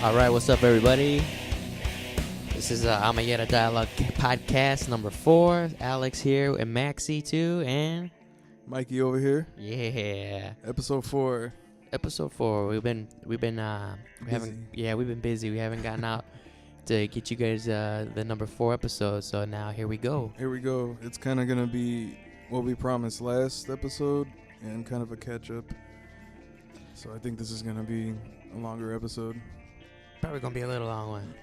All right, what's up, everybody? This is Amayeta Dialogue Podcast number 4. Alex here and Maxie too, and Mikey over here. yeah, Episode 4. episode 4. We've been we haven't we've been busy. We haven't gotten out to get you guys the number 4 episode. So now here we go. Here we go. It's kind of gonna be what we promised last episode and kind of a catch up. So I think this is gonna be a longer episode. Probably gonna be a little long one.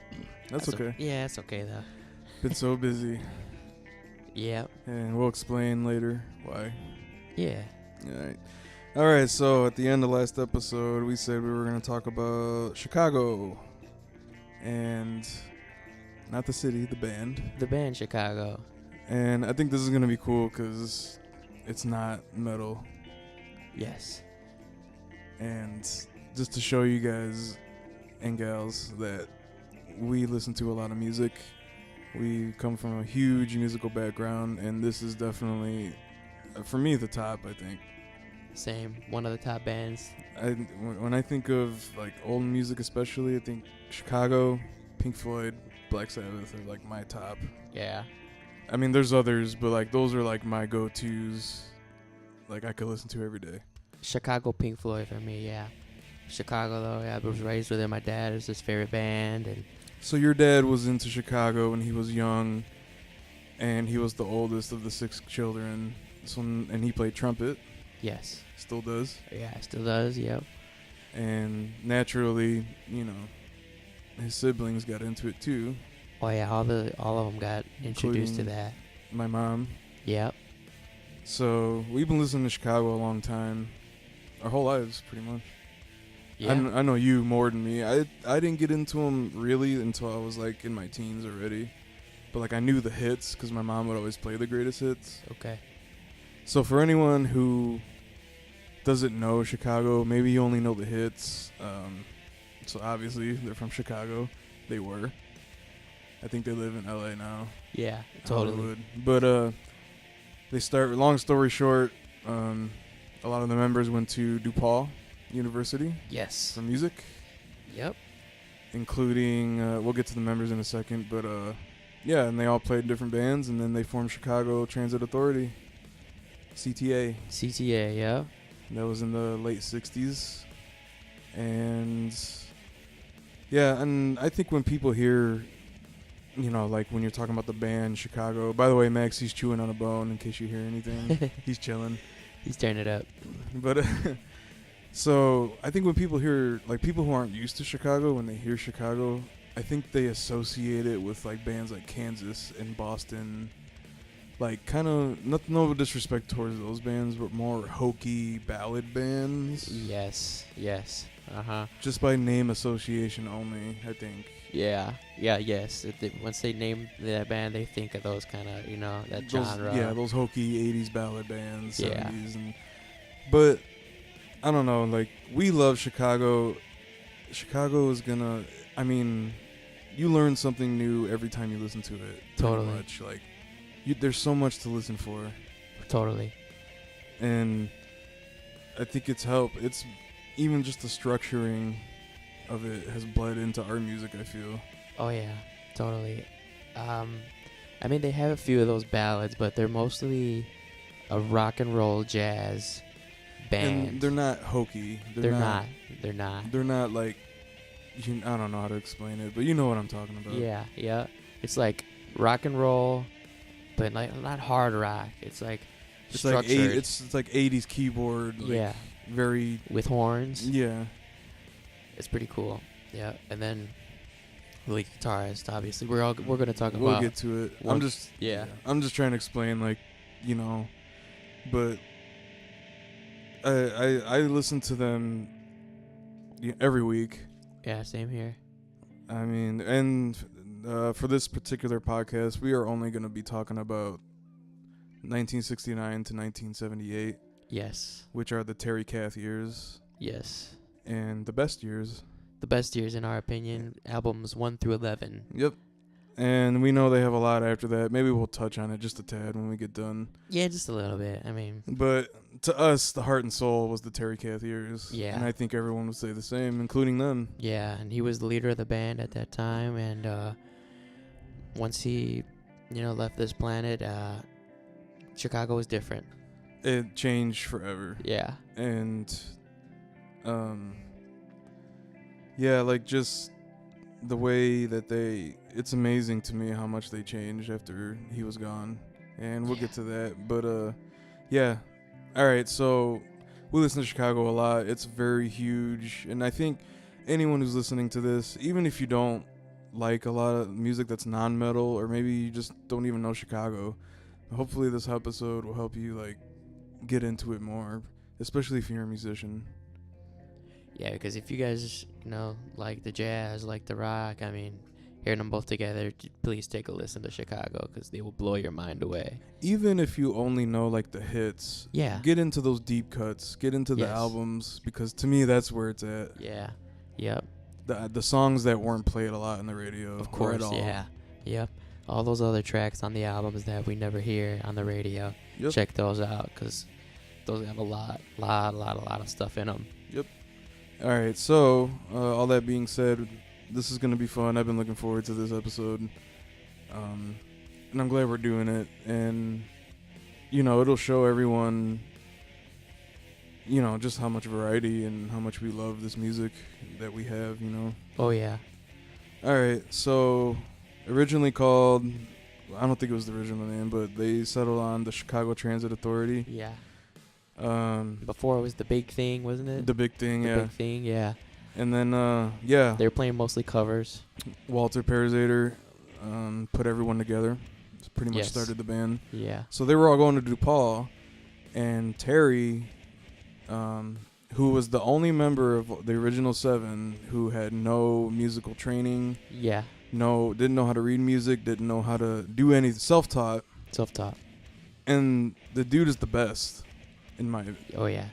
That's okay. Yeah, it's okay though. Been so busy. Yeah. And we'll explain later why. Yeah. All right. So at the end of last episode, we said we were going to talk about Chicago. And not the city, the band. The band Chicago. And I think this is going to be cool because it's not metal. Yes. And just to show you guys and gals that we listen to a lot of music. We come from a huge musical background, and this is definitely, for me, the top, I think. Same. One of the top bands. When I think of like old music especially, I think Chicago, Pink Floyd, Black Sabbath are like my top. Yeah. I mean, there's others, but like those are like my go-tos, like I could listen to every day. Chicago, Pink Floyd for me, yeah. Chicago, though, yeah, I was raised with it. My dad is his favorite band. And so your dad was into Chicago when he was young, and he was the oldest of the 6 children. And he played trumpet. Yes. Still does. Yeah, still does, yep. And naturally, you know, his siblings got into it too. Oh, yeah, all of them got introduced to that. My mom. Yep. So we've been listening to Chicago a long time. Our whole lives, pretty much. Yeah. I know you more than me. I didn't get into them really until I was like in my teens already. But like I knew the hits because my mom would always play the greatest hits. Okay. So for anyone who doesn't know Chicago, maybe you only know the hits. So obviously they're from Chicago. They were. I think they live in LA now. Yeah, totally. Hollywood. But they start. Long story short, a lot of the members went to DePaul University. Yes. For music. Yep. Including, we'll get to the members in a second, but yeah, and they all played different bands, and then they formed Chicago Transit Authority, CTA. CTA, yeah. That was in the late 60s. And yeah, and I think when people hear, you know, like when you're talking about the band Chicago, by the way, Max, he's chewing on a bone in case you hear anything. He's chilling. He's turning it up. But so I think when people hear, like people who aren't used to Chicago, when they hear Chicago, I think they associate it with like bands like Kansas and Boston, like kind of no disrespect towards those bands, but more hokey ballad bands. Yes. Just by name association only, I think. Yeah, yes. Once they name that band, they think of those kind of, you know, that genre. Yeah, those hokey 80s ballad bands, Yeah. 70s. But I don't know, like, we love Chicago. Chicago is gonna, I mean, you learn something new every time you listen to it. Totally. Much. Like, there's so much to listen for. Totally. And I think it's helped. It's even just the structuring of it has bled into our music, I feel. Oh, yeah, totally. I mean, they have a few of those ballads, but they're mostly a rock and roll jazz band. And they're not hokey. They're not. They're not like, I don't know how to explain it, but you know what I'm talking about. Yeah. It's like rock and roll, but like not hard rock. It's like structured. It's like 80s keyboard. Like, yeah. Very. With horns. Yeah. It's pretty cool. Yeah. And then lead guitarist, obviously. We're gonna talk about. We'll get to it. I'm just trying to explain, like, you know, but I listen to them every week. Yeah, same here. I mean, and for this particular podcast, we are only going to be talking about 1969 to 1978. Yes. Which are the Terry Kath years. Yes. And the best years. The best years, in our opinion, albums 1 through 11. Yep. And we know they have a lot after that. Maybe we'll touch on it just a tad when we get done. Yeah, just a little bit. I mean, But to us, the heart and soul was the Terry Kath years. Yeah. And I think everyone would say the same, including them. yeah, and he was the leader of the band at that time. And once he, left this planet, Chicago was different. It changed forever. Yeah. And, yeah, like just the way that it's amazing to me how much they changed after he was gone. And we'll get to that. But, yeah. All right, so we listen to Chicago a lot. It's very huge. And I think anyone who's listening to this, even if you don't like a lot of music that's non-metal, or maybe you just don't even know Chicago, hopefully this episode will help you, like, get into it more, especially if you're a musician. Yeah, because if you guys, like the jazz, like the rock, I mean, hearing them both together, please take a listen to Chicago because they will blow your mind away. Even if you only know, like, the hits, Yeah. get into those deep cuts, get into the Yes. albums, because to me that's where it's at. Yeah. Yep. The songs that weren't played a lot on the radio. Of or course. at all. Yeah. Yep. All those other tracks on the albums that we never hear on the radio. Yep. Check those out because those have a lot of stuff in them. Yep. All right, so all that being said, this is going to be fun. I've been looking forward to this episode. And I'm glad we're doing it. And, it'll show everyone, just how much variety and how much we love this music that we have, Oh, yeah. All right, so originally called, I don't think it was the original name, but they settled on the Chicago Transit Authority. Yeah. Um, Before it was the big thing, wasn't it? the big thing, Big thing, yeah. And then, yeah. They were playing mostly covers. Walter Perezader put everyone together. Pretty much Yes. started the band. Yeah. So they were all going to DePaul, and Terry, who was the only member of the original 7 who had no musical training, Yeah. didn't know how to read music, didn't know how to do anything, self-taught, Self-taught. and the dude is the best, in my Oh, yeah.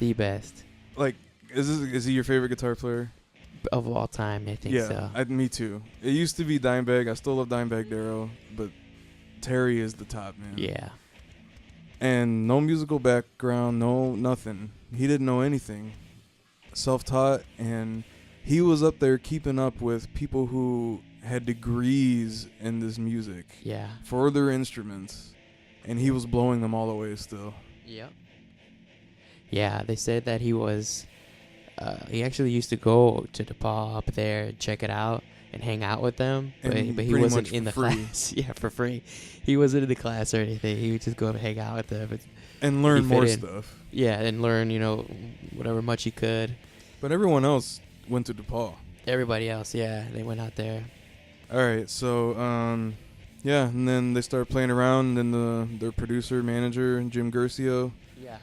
The best. like. Is he your favorite guitar player? Of all time, I think so. Yeah, me too. It used to be Dimebag. I still love Dimebag Darrell, but Terry is the top, man. Yeah. And no musical background, no nothing. He didn't know anything. Self-taught, and he was up there keeping up with people who had degrees in this music Yeah. for their instruments, and he was blowing them all away still. Yep. Yeah, they said that he was... he actually used to go to DePaul up there and check it out and hang out with them, but he pretty wasn't much in the for free. class. Yeah, for free. He wasn't in the class or anything. He would just go and hang out with them. And learn He fit more in. stuff. Yeah, and learn, whatever much he could. But everyone else went to DePaul. Everybody else, yeah, they went out there. All right, so yeah, and then they started playing around, and then their producer, manager, Jim Guercio, Yeah.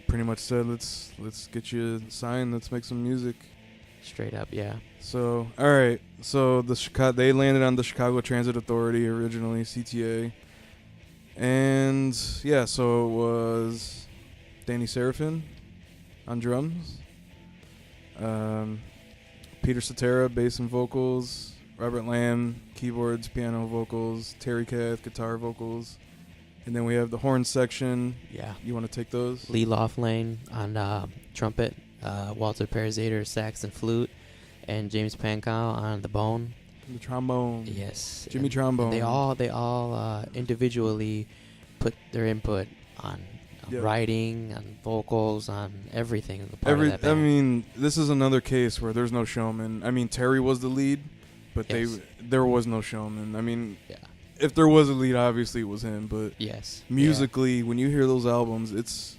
pretty much said, let's get you signed, let's make some music. Straight up, yeah. So, all right, so they landed on the Chicago Transit Authority originally, CTA, and yeah, so it was Danny Serafin on drums, Peter Cetera, bass and vocals, Robert Lamb, keyboards, piano, vocals, Terry Kath, guitar, vocals, and then we have the horn section. Yeah. You want to take those? Lee Laughlin on trumpet, Walter Perezader sax and flute, and James Pankow on the bone. The trombone. Yes. Jimmy And trombone. They all individually put their input on Yep. writing, on vocals, on everything. Of that I band. mean, this is another case where there's no showman. I mean, Terry was the lead, but Yes. there was no showman. I mean, Yeah. if there was a lead, obviously it was him. But Yes. musically, when you hear those albums, it's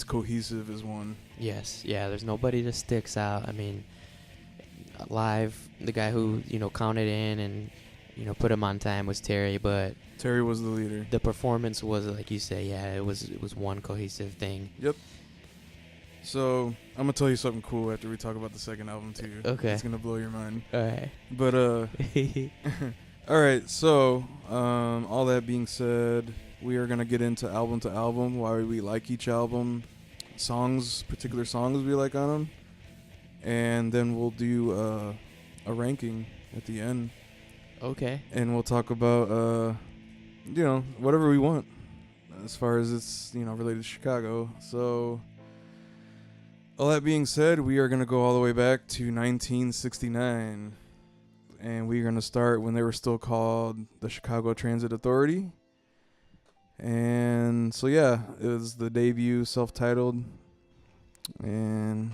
cohesive as one. Yes. Yeah. There's nobody that sticks out. I mean, live, the guy who counted in and put him on time was Terry, but Terry was the leader. the performance was, like you say, yeah, it was one cohesive thing. Yep. So I'm gonna tell you something cool after we talk about the second album too. Okay. It's gonna blow your mind. All right. But all right. So all that being said, we are gonna get into album to album, why we like each album, particular songs we like on them, and then we'll do a ranking at the end, Okay. and we'll talk about whatever we want as far as it's related to Chicago. So all that being said, we are gonna go all the way back to 1969, and we're gonna start when they were still called the Chicago Transit Authority. And so yeah, it was the debut, self-titled, and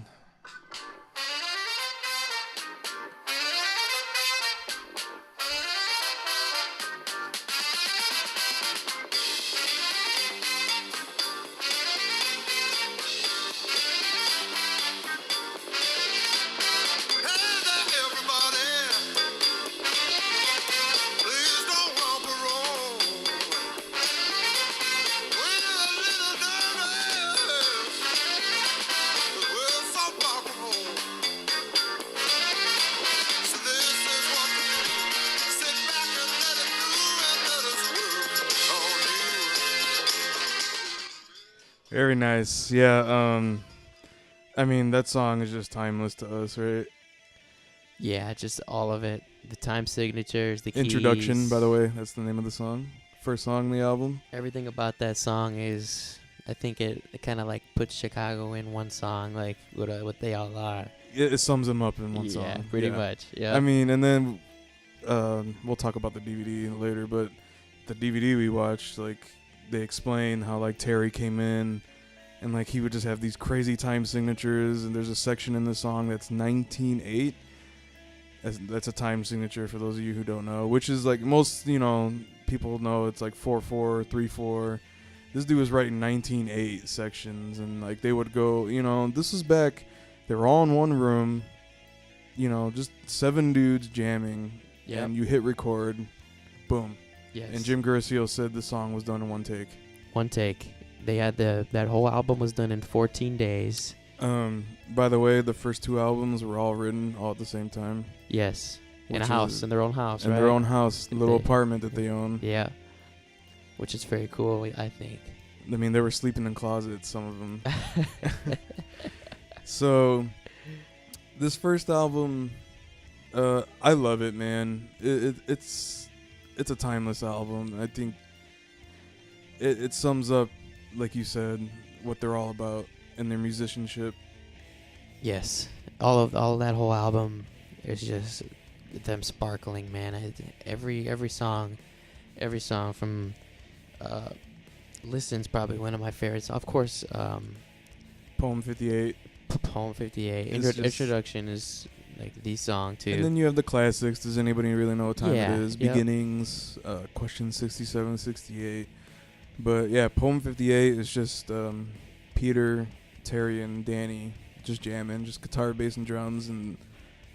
very nice. Yeah, I mean, that song is just timeless to us, right? Yeah, just all of it. The time signatures, the keys. Introduction, by the way, that's the name of the song. First song on the album. Everything about that song is, I think it kind of like puts Chicago in one song, like what they all are. It sums them up in one song. Yeah, pretty much. Yeah. I mean, and then we'll talk about the DVD later, but the DVD we watched, like, they explain how, like, Terry came in and, like, he would just have these crazy time signatures, and there's a section in the song that's 19/8. That's a time signature for those of you who don't know, which is, like, most, people know it's like 4/4, 3/4. This dude was writing 19/8 sections, and, like, they would go, this is back, they were all in one room, just 7 dudes jamming, and you hit record, boom. Yes. And Jim Garcia said the song was done in one take. One take. They had that whole album was done in 14 days. By the way, the first 2 albums were all written all at the same time. Yes. In a house, in their own house, in right? their own house, little apartment that they own. Yeah. Which is very cool, I think. I mean, they were sleeping in closets, some of them. So, this first album, I love it, man. It's a timeless album. I think it sums up, like you said, what they're all about and their musicianship. Yes, all that whole album is just them sparkling, man. Every song from Listen's probably one of my favorites. Of course, Poem 58. Poem 58. Introduction is like the song too. And then you have the classics. Does anybody really know what time it is? Yep. Beginnings, Question 67, 68. But yeah, Poem 58 is just Peter, Terry, and Danny just jamming, just guitar, bass, and drums. And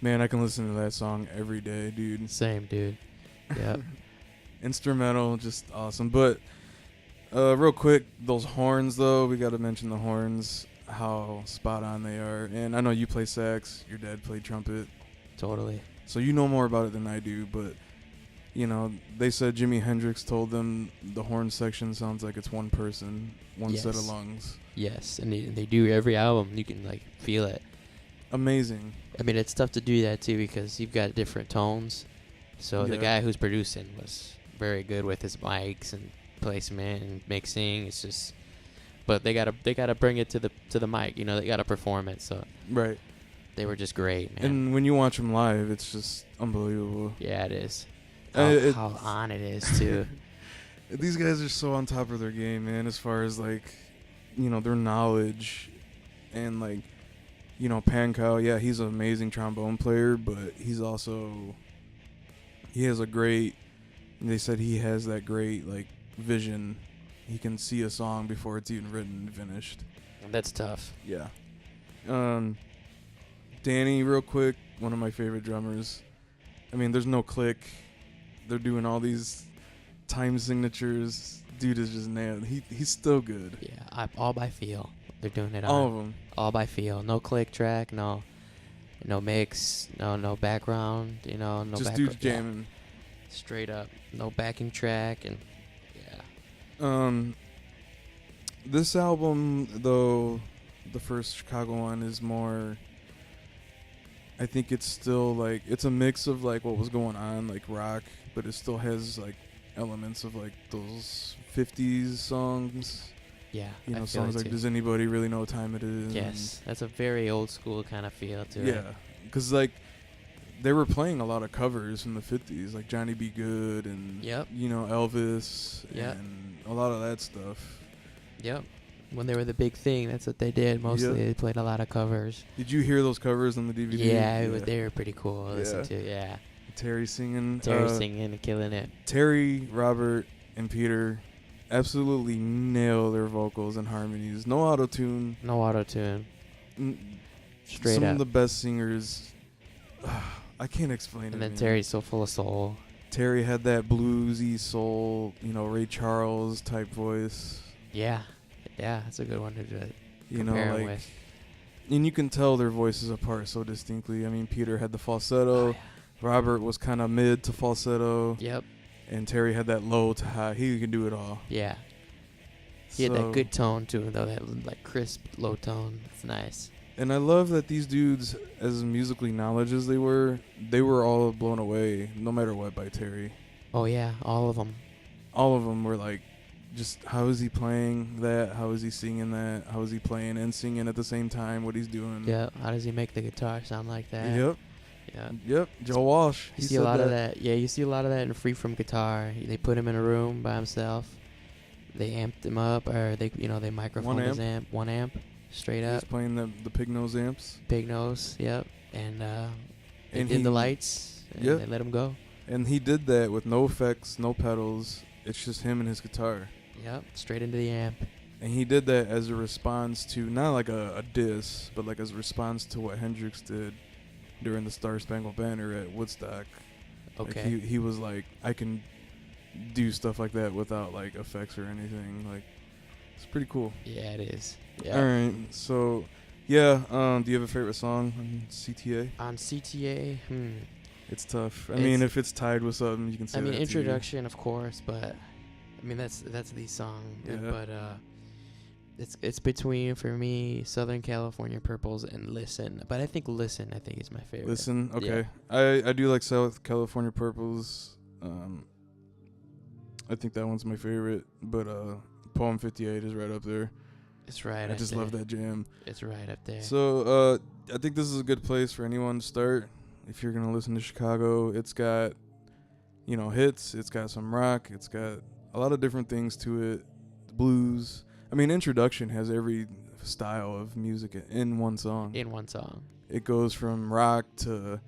man, I can listen to that song every day, dude. Same, dude. Yeah. Instrumental, just awesome. But real quick, those horns though, we got to mention the horns, how spot on they are. And I know you play sax, your dad played trumpet. Totally. So you know more about it than I do, but they said Jimi Hendrix told them the horn section sounds like it's one person, one set of lungs. Yes, and they do every album. You can like feel it. Amazing. I mean, it's tough to do that too because you've got different tones. So the guy who's producing was very good with his mics and placement and mixing. It's just, but they gotta bring it to the mic. They gotta perform it. So right. They were just great, man. And when you watch them live, it's just unbelievable. Yeah, it is. How on it is too. These guys are so on top of their game, man, as far as like, their knowledge and like, Pankow, yeah, he's an amazing trombone player, but he has a great, they said he has that great like vision. He can see a song before it's even written and finished. That's tough. Yeah. Danny, real quick, one of my favorite drummers. I mean, there's no click. They're doing all these time signatures. Dude is just nailed. He's still good. Yeah, all by feel. They're doing it all of them. All by feel. No click track. No mix. No background. No. Just dudes jamming. Yeah. Straight up. No backing track and yeah. This album though, the first Chicago one is more. I think it's still like it's a mix of like what was going on, like rock, but it still has like elements of like those 50s songs. Yeah, You I know, feel songs it like too. "Does Anybody Really Know What Time It Is?" Yes, that's a very old school kind of feel to it. Yeah, because like they were playing a lot of covers from the 50s, like Johnny B. Good and Yep. you know, Elvis Yep. and a lot of that stuff. Yep. When they were the big thing, that's what they did. Mostly, Yep. they played a lot of covers. Did you hear those covers on the DVD? Yeah, they were pretty cool to listen Yeah. to. Yeah, Terry singing. Terry singing and killing it. Terry, Robert, and Peter absolutely nail their vocals and harmonies. No auto-tune. No auto tune. Straight Some up. of the best singers. I can't explain it. And then man. Terry's so full of soul. Terry had that bluesy soul, you know, Ray Charles type voice. Yeah, that's a good one to do it. You know, Compare 'em like, with. and you can tell their voices apart so distinctly. I mean, Peter had the falsetto. Oh, yeah. Robert was kind of mid to falsetto. Yep. And Terry had that low to high. He could do it all. Yeah. He had that good tone to him, though. That like crisp, low tone. It's nice. And I love that these dudes, as musically knowledge as they were all blown away, no matter what, by Terry. Oh yeah, all of them. All of them were like, just how is he playing that? How is he singing that? How is he playing and singing at the same time? What he's doing? Yeah. How does he make the guitar sound like that? Yep. Yeah. Yep. Joe Walsh. You see a lot of that. Yeah, you see a lot of that in Free From Guitar. They put him in a room by himself. They amped him up, or they microphoned his amp. 1 amp, straight up. He's playing the pig nose amps. Big nose. Yep. And they And did the lights. And Yep. they let him go. And he did that with no effects, no pedals. It's just him and his guitar. Yep. Straight into the amp. And he did that as a response to, not like a diss, but like as a response to what Hendrix did during the Star Spangled Banner at Woodstock. Okay. Like he was like, I can do stuff like that without like effects or anything. Like, it's pretty cool. Yeah, it is. Yeah. All right, so yeah, do you have a favorite song on CTA? On CTA, It's tough. I It's- mean, if it's tied with something, you can say. I mean, that to you. Introduction, of course, but I mean that's the song. Yeah. But it's between, for me, Southern California Purples and Listen. But I think Listen is my favorite. Listen, okay. Yeah. I do like South California Purples. I think that one's my favorite, but Poem 58 is right up there. It's right. I just love that jam. It's right up there. So I think this is a good place for anyone to start. If you're gonna listen to Chicago, it's got, you know, hits. It's got some rock. It's got a lot of different things to it. Blues. I mean, Introduction has every style of music in one song. In one song. It goes from rock to,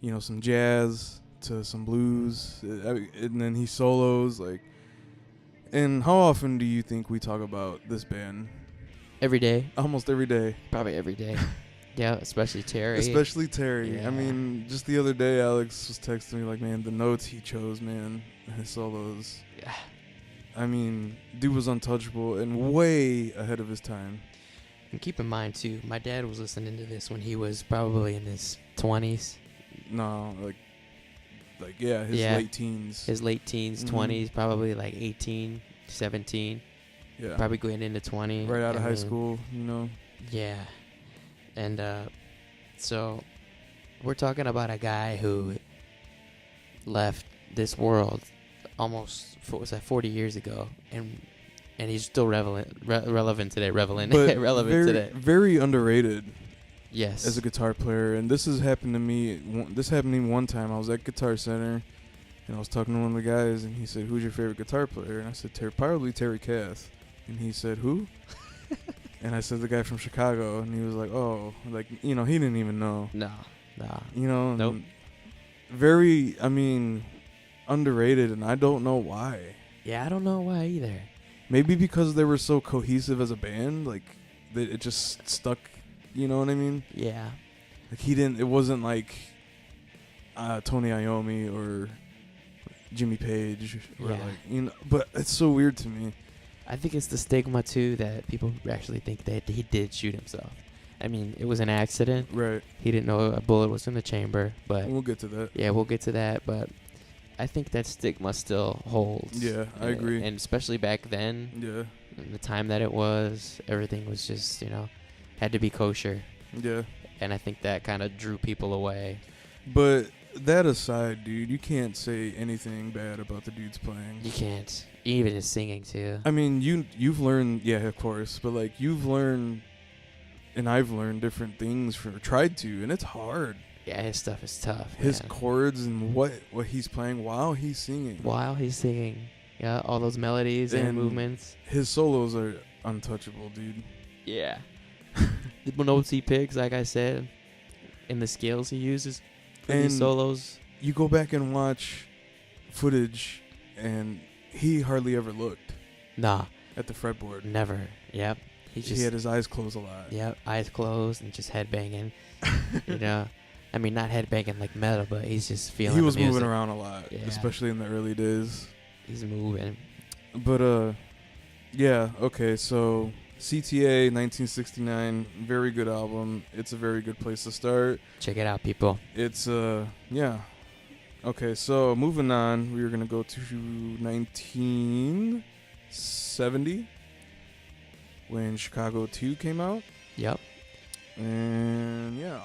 you know, some jazz to some blues, and then he solos like. And how often do you think we talk about this band? Every day. Almost every day. Probably every day. Yeah, especially Terry. Especially Terry. Yeah. I mean, just the other day, Alex was texting me like, man, the notes he chose, man, and his solos. Yeah. I mean, dude was untouchable and way ahead of his time. And keep in mind, too, my dad was listening to this when he was probably in his 20s. No, like yeah, his late teens. His late teens, 20s, probably like 18, 17. Yeah. Probably going into 20. Right out of I high mean, school, you know. Yeah. And so we're talking about a guy who left this world almost 40 years ago, and he's still relevant today. But relevant very, today. very underrated Yes. as a guitar player. And this has happened to me. This happened to me one time. I was at Guitar Center, and I was talking to one of the guys, and he said, "Who's your favorite guitar player?" And I said, "Probably Terry Kath." And he said, "Who?" And I said, "The guy from Chicago." And he was like, "Oh," like, you know, he didn't even know. No. Nah. You know. Nope. Very, I mean, underrated, and I don't know why. Yeah, I don't know why either. Maybe because they were so cohesive as a band, like that it just stuck. You know what I mean? Yeah. Like it wasn't like Tony Iommi or Jimmy Page or Yeah. like, you know. But it's so weird to me. I think it's the stigma, too, that people actually think that he did shoot himself. I mean, it was an accident. Right. He didn't know a bullet was in the chamber, but We'll get to that. yeah, we'll get to that. But I think that stigma still holds. Yeah, I agree. And especially back then, Yeah. in the time that it was, everything was just, had to be kosher. Yeah. And I think that kind of drew people away. But that aside, dude, you can't say anything bad about the dude's playing. You can't. Even his singing, too. I mean, you've learned, yeah, of course, but like you've learned, and I've learned different things tried to, and it's hard. Yeah, his stuff is tough. His man. chords and what he's playing while he's singing. While he's singing. Yeah, all those melodies and movements. His solos are untouchable, dude. Yeah. The notes he picks, like I said, and the scales he uses for these solos. You go back and watch footage, and he hardly ever looked. Nah. At the fretboard. Never. Yep. He had his eyes closed a lot. Yep, eyes closed and just headbanging. You know? I mean, not headbanging like metal, but he's just feeling He was the music. moving around a lot, especially in the early days. He's moving. But, yeah, okay, so CTA 1969, very good album. It's a very good place to start. Check it out, people. It's, yeah. Okay, so moving on, we are going to go to 1970 when Chicago 2 came out. Yep. And, yeah.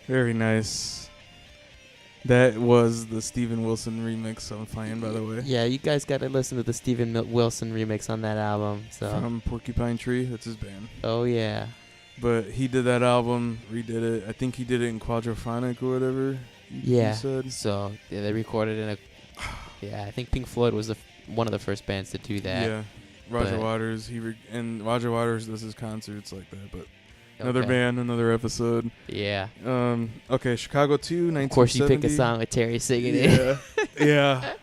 Very nice. That was the Steven Wilson remix on Fine, by the way. Yeah, you guys got to listen to the Steven Wilson remix on that album. So from Porcupine Tree, that's his band. Oh, yeah. But he did that album, redid it. I think he did it in quadraphonic or whatever. Yeah. He said. So yeah, they recorded in a. Yeah, I think Pink Floyd was one of the first bands to do that. Yeah. Roger Waters. And Roger Waters does his concerts like that, but. Another band, another episode. Yeah. Okay, Chicago 2, 1970. Of course, you pick a song with Terry singing it. Yeah.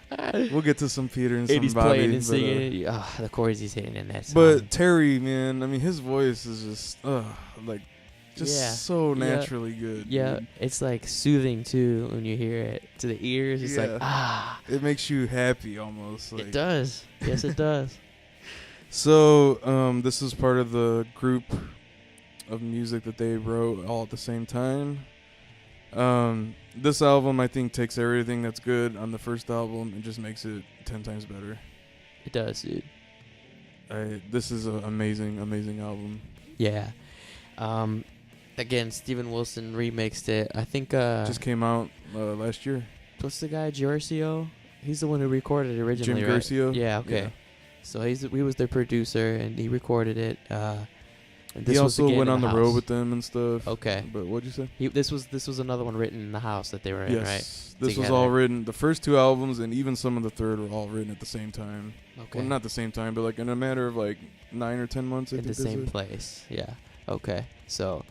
We'll get to some Peter and some Bobby. Playing and singing it. The chords he's hitting in that song. But Terry, man, I mean, his voice is just, so naturally good. Yeah, dude. It's like soothing too when you hear it to the ears. It's like, It makes you happy almost. It does. Yes, it does. So, this is part of the group of music that they wrote all at the same time. This album, I think, takes everything that's good on the first album and just makes it 10 times better. It does, dude. This is an amazing, amazing album. Yeah. Again, Steven Wilson remixed it. I think just came out last year. What's the guy, Gersio? He's the one who recorded it originally, Jim Gersio? Yeah, okay. Yeah. So he was their producer and he recorded it. He also went on the road with them and stuff. Okay. But what'd you say? This was another one written in the house that they were in, right? This was all written. The first two albums and even some of the third were all written at the same time. Okay. Well, not the same time, but like in a matter of like 9 or 10 months. In the same place. Yeah. Okay. So,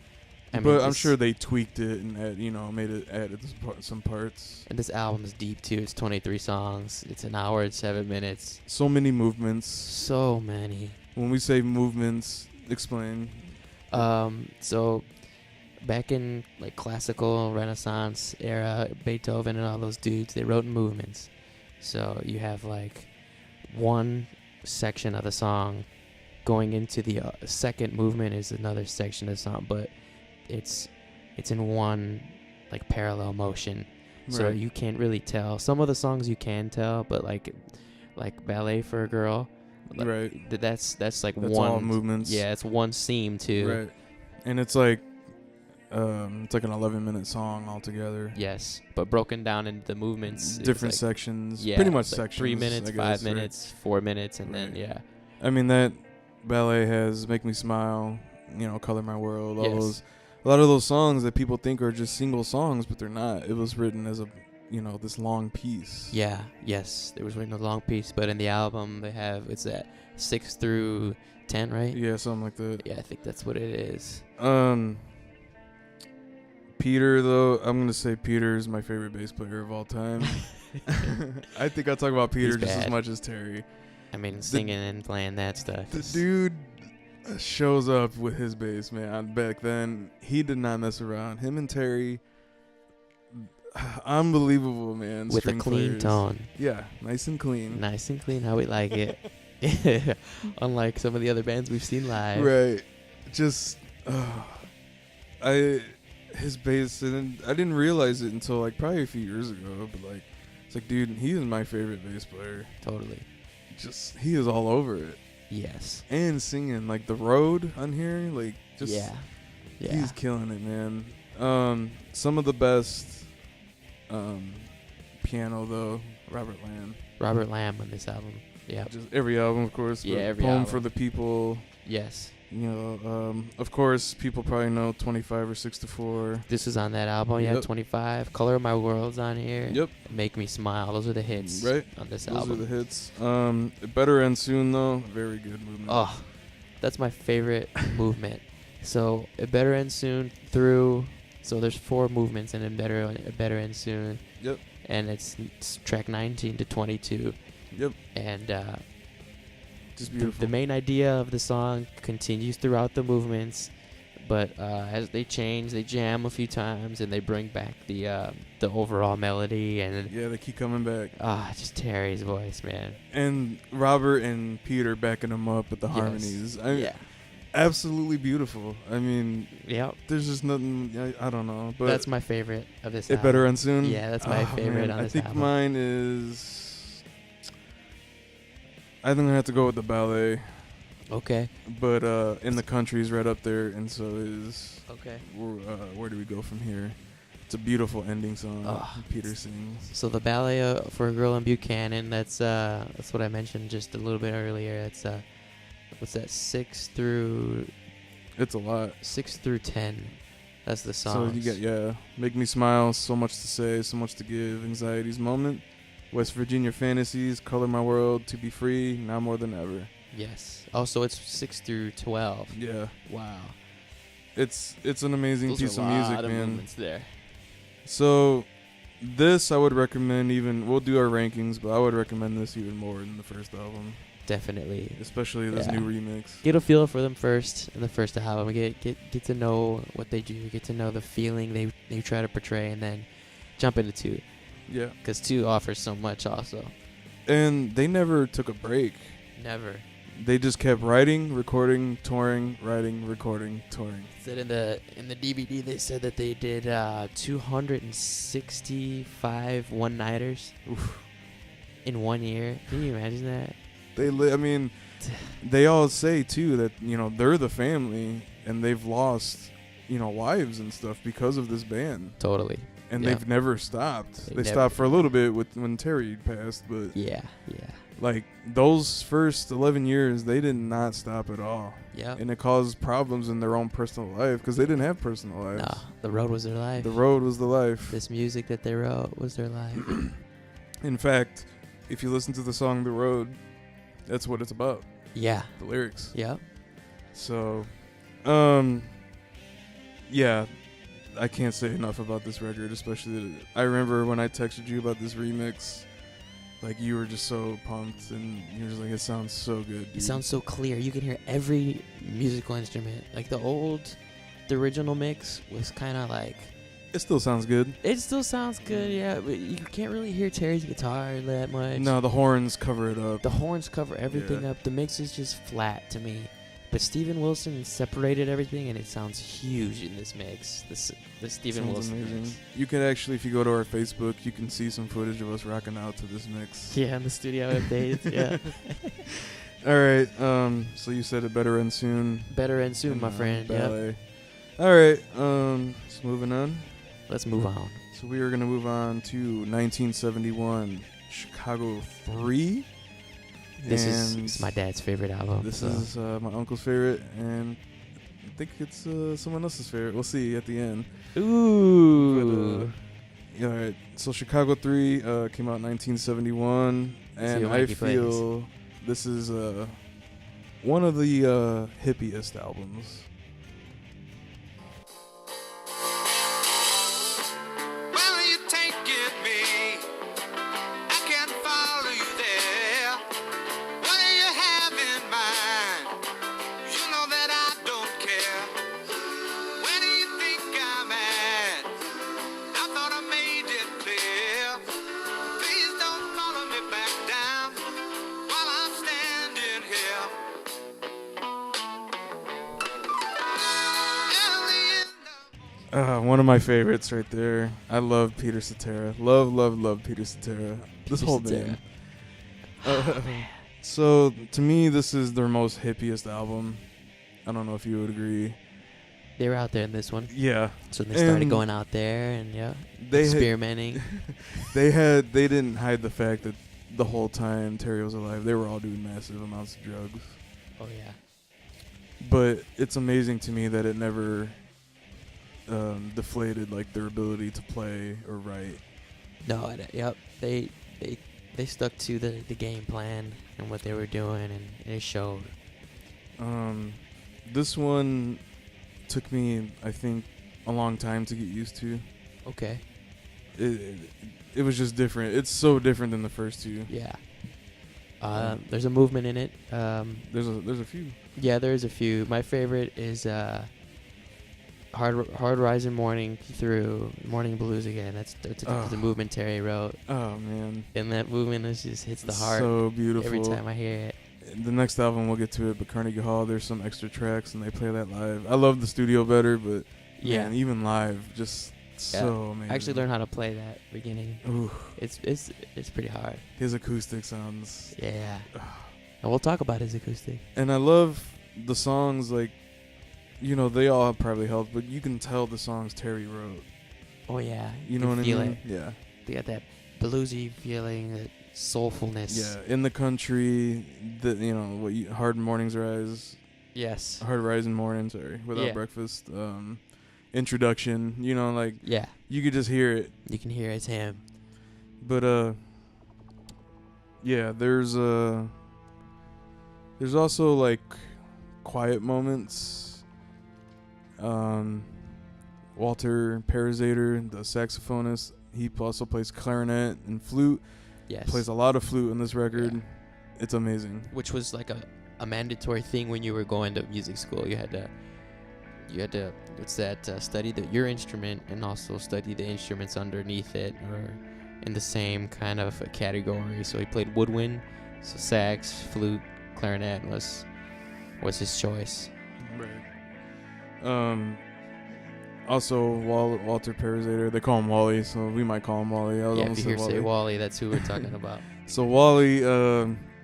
but I'm sure they tweaked it and added some parts. And this album is deep too. It's 23 songs. It's an hour and 7 minutes. So many movements. So many. When we say movements, explain. So back in like classical Renaissance era, Beethoven and all those dudes, they wrote movements. So you have like one section of the song going into the second movement is another section of the song, but it's in one like parallel motion. Right. So you can't really tell. Some of the songs you can tell, but like Ballet for a Girl. Right. That's like that's one all movements. Yeah, it's one seam too. Right. And it's like an 11-minute song altogether. Yes, but broken down into the movements. Different sections. Yeah, pretty much like sections. 3 minutes, 5 minutes, 4 minutes, and right. then yeah. I mean that ballet has Make Me Smile, Color My World, all those. A lot of those songs that people think are just single songs, but they're not. It was written as this long piece. Yeah, yes, there was written a long piece, but in the album they have, it's at 6 through 10, right? Yeah, something like that. Yeah, I think that's what it is. Peter, though, I'm gonna say Peter is my favorite bass player of all time. I think I talk about Peter just as much as Terry. I mean, singing and playing that stuff. The dude shows up with his bass, man. Back then, he did not mess around. Him and Terry, unbelievable, man. With a clean tone. Yeah, nice and clean. Nice and clean, how we like it. Unlike some of the other bands we've seen live. Right. Just, his bass, and I didn't realize it until like probably a few years ago, but like, it's like, dude, he is my favorite bass player. Totally. Just, he is all over it. Yes. And singing, like, The Road on here, like, just, yeah. He's killing it, man. Some of the best piano, though, Robert Lamb on this album. Yeah. Just every album, of course. Yeah, every Poem album. for the People. Yes. Of course, people probably know 25 or 6 to 4. This is on that album, yeah, Yep. 25. Color of My World's on here. Yep. Make Me Smile. Those are the hits Right. on this Those album. are the hits. Better End Soon, though. Very good movement. Oh, that's my favorite movement. So, It Better End Soon through... So, there's 4 movements in It Better End Soon. Yep. And it's track 19 to 22. Yep. And just beautiful. the main idea of the song continues throughout the movements, but as they change, they jam a few times, and they bring back the overall melody. And yeah, they keep coming back. Just Terry's voice, man. And Robert and Peter backing them up with the harmonies. Yeah. Absolutely beautiful. I mean, Yep. there's just nothing. I don't know, but That's my favorite of this It album. Better End Soon. Yeah, that's my favorite on I this think album. mine is. I think I have to go with the ballet, Okay. but In the Country's right up there, and so is. Okay. Where do we go from here? It's a beautiful ending song. Oh. Peter sings. So the ballet for a Girl in Buchanan, that's what I mentioned just a little bit earlier. That's what's that? 6 through It's a lot. 6 through 10. That's the song. So you get Make Me Smile, So Much to Say, So Much to Give, Anxiety's Moment, West Virginia Fantasies, Color My World, To Be Free, Now More Than Ever. Yes. Oh, so it's 6 through 12. Yeah. Wow. It's an amazing Those piece are of a music, lot of man. movements there. So this I would recommend we'll do our rankings, but I would recommend this even more than the first album. Definitely. Especially this new remix. Get a feel for them first in the first album. Get to know what they do. Get to know the feeling they try to portray, and then jump into 2. Yeah. Because 2 offers so much also. And they never took a break. Never. They just kept writing, recording, touring, writing, recording, touring. Said in the DVD they said that they did 265 one-nighters in 1 year. Can you imagine that? They all say too that they're the family and they've lost wives and stuff because of this band. Totally. And Yeah. they've never stopped. They never stopped for a little bit when Terry passed, but Yeah. like those first 11 years, they did not stop at all. Yeah. And it caused problems in their own personal life because they didn't have personal lives. No, the road was their life. The road was the life. This music that they wrote was their life. In fact, if you listen to the song "The Road," that's what it's about. Yeah. The lyrics. Yeah. So, yeah, I can't say enough about this record. Especially, I remember when I texted you about this remix. Like, you were just so pumped, and you were just like, it sounds so good, dude. It sounds so clear. You can hear every musical instrument. Like the original mix was kind of like... It still sounds good. It still sounds good, yeah, but you can't really hear Terry's guitar that much. No, the horns cover it up. The horns cover everything up. The mix is just flat to me. But Steven Wilson separated everything, and it sounds huge in this mix. The Steven Sounds Wilson amazing. mix. You can actually, if you go to our Facebook, you can see some footage of us rocking out to this mix. Yeah, in the studio updates, yeah. All right, so you said It Better End Soon. Better End Soon, my friend, yeah. ballet. All right, so moving on. Let's move on. So we are going to move on to 1971, Chicago 3. This is my dad's favorite album. This is my uncle's favorite, and I think it's someone else's favorite. We'll see at the end. Ooh. But, All right. So Chicago 3 came out in 1971, and I feel this is one of the hippiest albums. One of my favorites right there. I love Peter Cetera. Love Peter Cetera. This whole band. So, to me, this is their most hippiest album. I don't know if you would agree. They were out there in this one. Yeah. So they started going out there and, experimenting. They didn't hide the fact that the whole time Terry was alive, they were all doing massive amounts of drugs. Oh, yeah. But it's amazing to me that it never deflated like their ability to play or write. No, they stuck to the game plan and what they were doing, and it showed. This one took me, I think, a long time to get used to. Okay. It was just different. It's so different than the first two. Yeah. There's a movement in it. There's a few. Yeah, there's a few. My favorite is Hard Rising Morning through Morning Blues again. That's the movement Terry wrote. Oh man! And that movement just hits the heart. So beautiful. Every time I hear it. The next album we'll get to it, but Carnegie Hall, there's some extra tracks and they play that live. I love the studio better, but man, even live, just so amazing. I actually learned how to play that beginning. Ooh. It's pretty hard. His acoustic sounds. Yeah. And we'll talk about his acoustic. And I love the songs, like, they all probably helped, but you can tell the songs Terry wrote. Oh, yeah. You know what I mean? It. Yeah. They got that bluesy feeling, that soulfulness. Yeah, In the Country, Hard Mornings Rise. Yes. Hard Rising Morning, Without Breakfast. Introduction, yeah. You could just hear it. You can hear it's him. But, yeah, there's also, like, quiet moments. Walter Parazater, the saxophonist, he also plays clarinet and flute. Yes. Plays a lot of flute in this record. Yeah. It's amazing. Which was like a mandatory thing when you were going to music school. You had to study your instrument and also study the instruments underneath it or in the same kind of a category. So he played woodwind, so sax, flute, clarinet was his choice. Right. Also, Walter Parazater, they call him Wally, so we might call him Wally. If you hear say Wally, that's who we're talking about. So Wally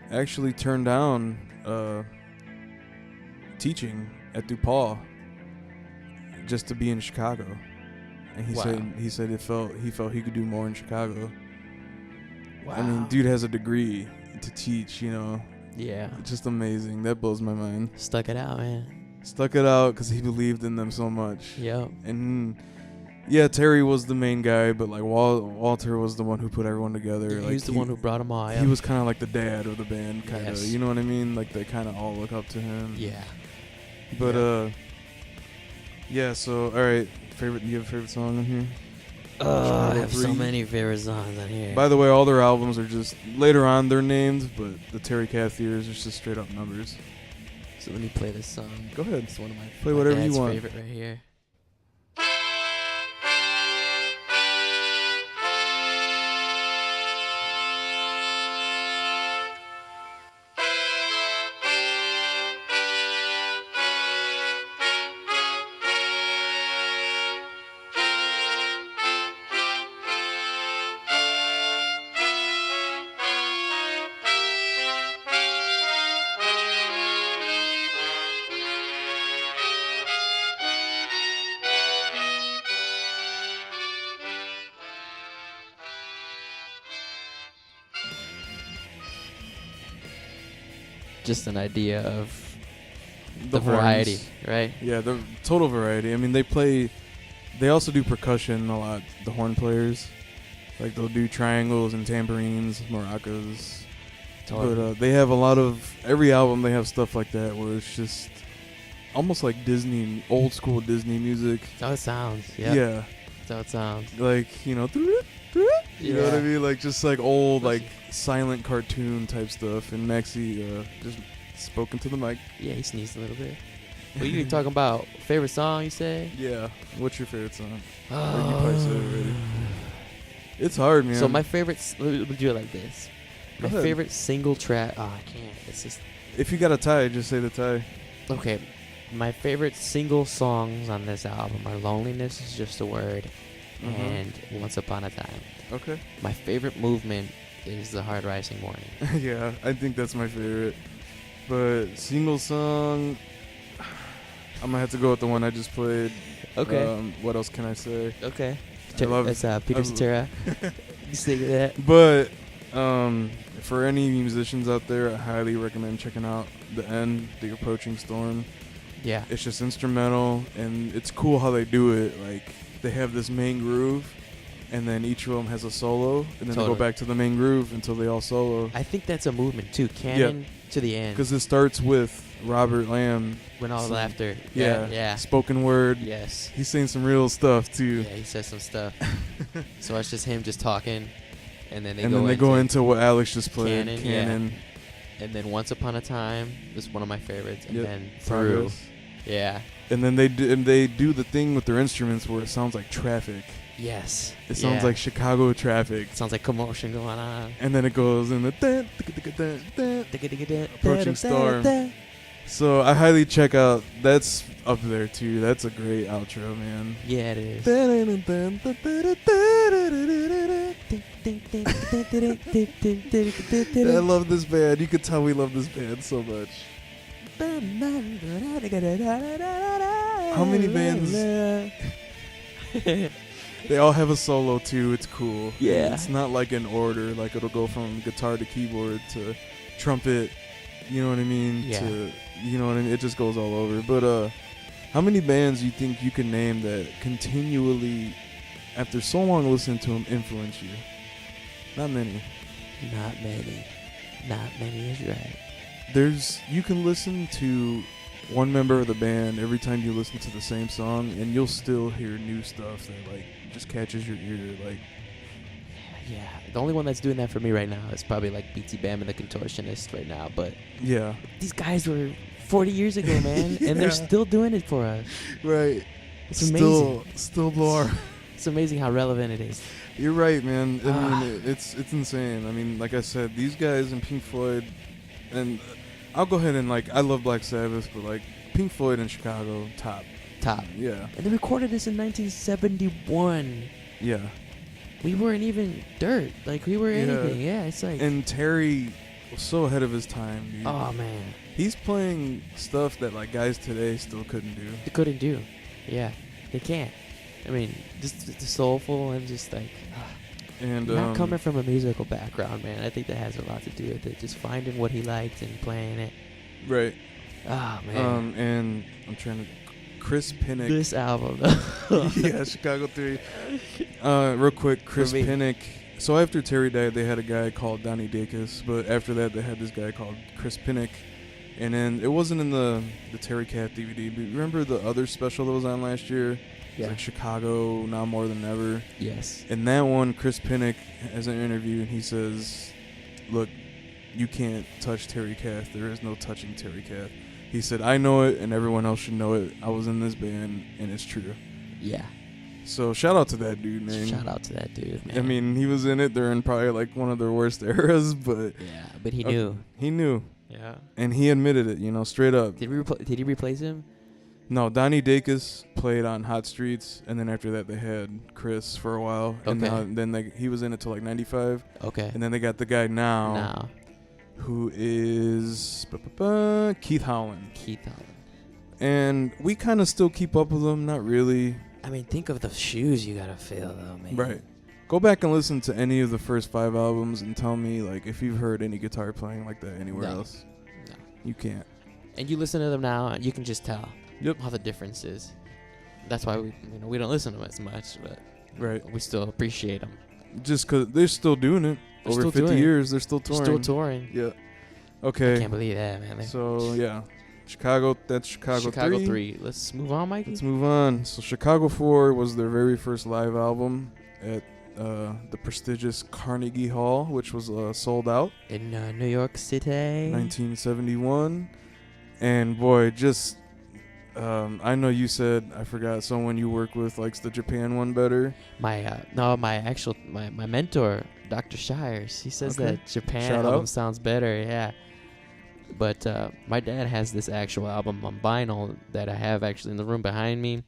actually turned down teaching at DePaul just to be in Chicago, and he said he felt he could do more in Chicago. Wow. I mean, dude has a degree to teach, Yeah. It's just amazing. That blows my mind. Stuck it out, man. Stuck it out because he believed in them so much. Yep. And yeah, Terry was the main guy, but like Walter was the one who put everyone together. He was the one who brought them all. He was kind of like the dad of the band, kind of. Yes. You know what I mean? Like they kind of all look up to him. Yeah. But yeah. So all right, do you have a favorite song on here? I have so many favorite songs on here. By the way, all their albums are just later on they're named, but the Terry Kath years are just straight up numbers. So let me play this song. Go ahead. It's one of my whatever dad's you want. favorite right here. Just an idea of the variety, right? Yeah, the total variety. I mean, they also do percussion a lot, the horn players. Like they'll do triangles and tambourines, maracas. Totally. But they have a lot of every album. They have stuff like that where it's just almost like Disney, old school Disney music. That's how it sounds. Yep. Yeah. That's how it sounds. Like, you know, you know what I mean? Like just like old, like silent cartoon type stuff. And Maxie just spoken to the mic. Yeah, he sneezed a little bit. Well, you talking about favorite song, you say? Yeah. What's your favorite song? Oh. Or you probably said it already. It's hard, man. So my favorite, we'll do it like this. My Go ahead. favorite single track, I can't. It's just, If you got a tie, just say the tie. okay. My favorite single songs on this album are Loneliness Is Just a Word and Once Upon a Time. Okay. My favorite movement is The Hard Rising Morning. Yeah, I think that's my favorite. But single song, I'm gonna have to go with the one I just played. Okay. What else can I say? Okay. I love- It's Peter Cetera. You sing that. But for any musicians out there, I highly recommend checking out The End, The Approaching Storm. Yeah. It's just instrumental, and it's cool how they do it. Like, they have this main groove, and then each of them has a solo, and then they go back to the main groove until they all solo. I think that's a movement, too. Canon to the end. Because it starts with Robert Lamb. When all the laughter. Yeah. Yeah. Spoken word. Yes. He's saying some real stuff, too. Yeah, he says some stuff. So it's just him just talking, and then they They go into what Alex just played. Canon. And then Once Upon a Time is one of my favorites, and then Through. Progress. Yeah. And then they do the thing with their instruments where it sounds like traffic. Yes. It sounds like Chicago traffic. It sounds like commotion going on. And then it goes in the Approaching Storm. So I highly check out. That's up there too. That's a great outro, man. Yeah, it is. I love this band. You could tell we love this band so much. How many bands? They all have a solo too. It's cool. Yeah. It's not like in order. Like it'll go from guitar to keyboard to trumpet. You know what I mean? Yeah. To, you know what I mean? It just goes all over. But how many bands you think you can name that continually, after so long listening to them, influence you? Not many. Not many. Not many is right. You can listen to one member of the band every time you listen to the same song, and you'll still hear new stuff that like just catches your ear. Like, yeah, the only one that's doing that for me right now is probably like BT Bam and the Contortionist right now. But yeah, these guys were 40 years ago, man, and they're still doing it for us. Right. It's amazing. Still blow our. It's amazing how relevant it is. You're right, man. I mean, it's insane. I mean, like I said, these guys and Pink Floyd, and I'll go ahead and I love Black Sabbath, but like Pink Floyd in Chicago, top. Yeah. And they recorded this in 1971. Yeah. We weren't even dirt. Like, we were anything. Yeah, it's like. And Terry was so ahead of his time, dude. Oh, man. He's playing stuff that like guys today still couldn't do. They couldn't do. Yeah, they can't. I mean, just the soulful and just like. And not coming from a musical background, man. I think that has a lot to do with it. Just finding what he liked and playing it. Right. Oh, man. And I'm trying to. Chris Pinnock. This album. Yeah, Chicago 3. Real quick, Chris Pinnock. So after Terry died, they had a guy called Donnie Dacus, but after that, they had this guy called Chris Pinnock. And then it wasn't in the Terry Cat DVD, but remember the other special that was on last year? Yeah. Like Chicago Now More Than Ever. Yes. In that one, Chris Pinnock has an interview, and he says, look, you can't touch Terry Kath. There is no touching Terry Kath. He said, I know it, and everyone else should know it. I was in this band, and it's true. Yeah. So shout out to that dude, man. Shout out to that dude, man. I mean, he was in it during probably like one of their worst eras, but yeah, but he knew. He knew. Yeah. And he admitted it, straight up. Did he replace him? No, Donnie Dacus played on Hot Streets, and then after that they had Chris for a while. Okay. And then he was in it till like 95. Okay. And then they got the guy now. Who is Keith Howland. And we kind of still keep up with him, not really. I mean, think of the shoes you gotta fill, though, man. Right. Go back and listen to any of the first 5 albums and tell me, like, if you've heard any guitar playing like that anywhere else. No. You can't. And you listen to them now, and you can just tell. Yep. How the difference is. That's why we don't listen to them as much, but right. we still appreciate them. Just because they're still doing it. They're Over still 50 doing it. years, they're still touring. Still touring. Yeah. I Okay. can't believe that, man. So, yeah. Chicago, that's Chicago 3. Let's move on, Mikey. Let's move on. So, Chicago 4 was their very first live album at the prestigious Carnegie Hall, which was sold out. In New York City. 1971. And, boy, just... I know you said, I forgot, someone you work with likes the Japan one better. My mentor, Dr. Shires, he says that Japan Shout album out. sounds better, yeah. But my dad has this actual album on vinyl that I have actually in the room behind me,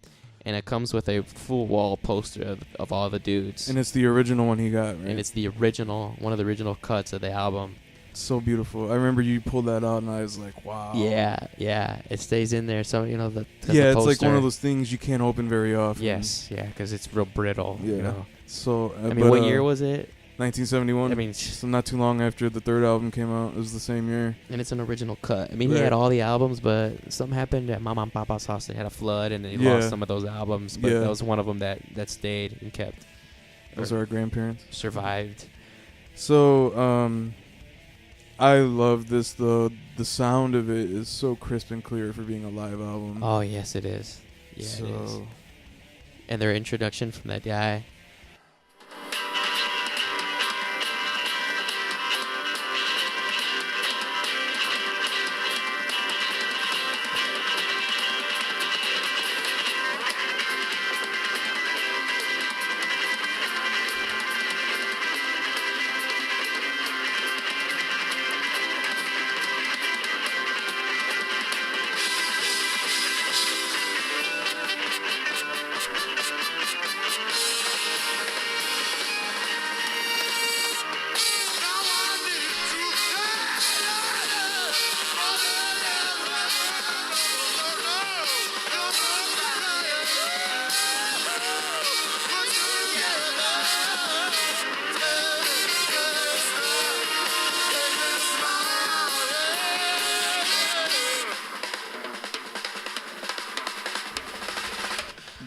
and it comes with a full wall poster of all the dudes. And it's the original one he got, right? And it's the original, one of the original cuts of the album. So beautiful. I remember you pulled that out, and I was like, wow. Yeah, it stays in there. So the it's like one of those things you can't open very often. Yes, yeah, because it's real brittle. Yeah. You know? So I mean, what year was it? 1971. I mean, so not too long after the third album came out. It was the same year. And it's an original cut. I mean, he had all the albums, but something happened at Mama and Papa's house. They had a flood, and they lost some of those albums. But that was one of them that stayed and kept. Those are our grandparents. Survived. So, I love this, though. The sound of it is so crisp and clear for being a live album. Oh, yes, it is. Yeah, it is. And their introduction from that guy.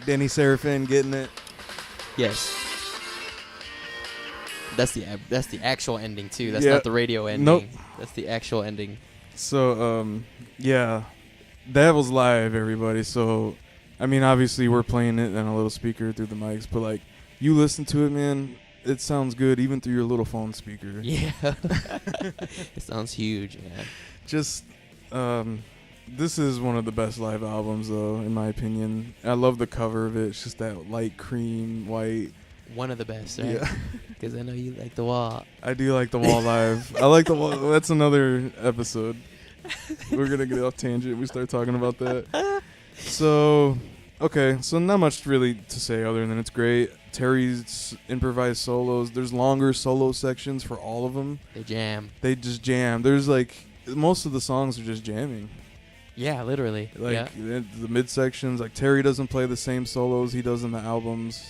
Danny Serafin getting it. Yes. That's the actual ending too. That's not the radio ending. Nope. That's the actual ending. So that was live, everybody. So I mean, obviously we're playing it on a little speaker through the mics, but like you listen to it, man, it sounds good even through your little phone speaker. Yeah. It sounds huge, man. Just this is one of the best live albums, though, in my opinion. I love the cover of it. It's just that light cream, white. One of the best, right? Yeah. Because I know you like The Wall. I do like The Wall live. I like The Wall. That's another episode. We're going to get off tangent. We start talking about that. So, okay. So not much really to say other than it's great. Terry's improvised solos. There's longer solo sections for all of them. They jam. They just jam. There's like, most of the songs are just jamming. Yeah, literally. Like the midsections, like Terry doesn't play the same solos he does in the albums.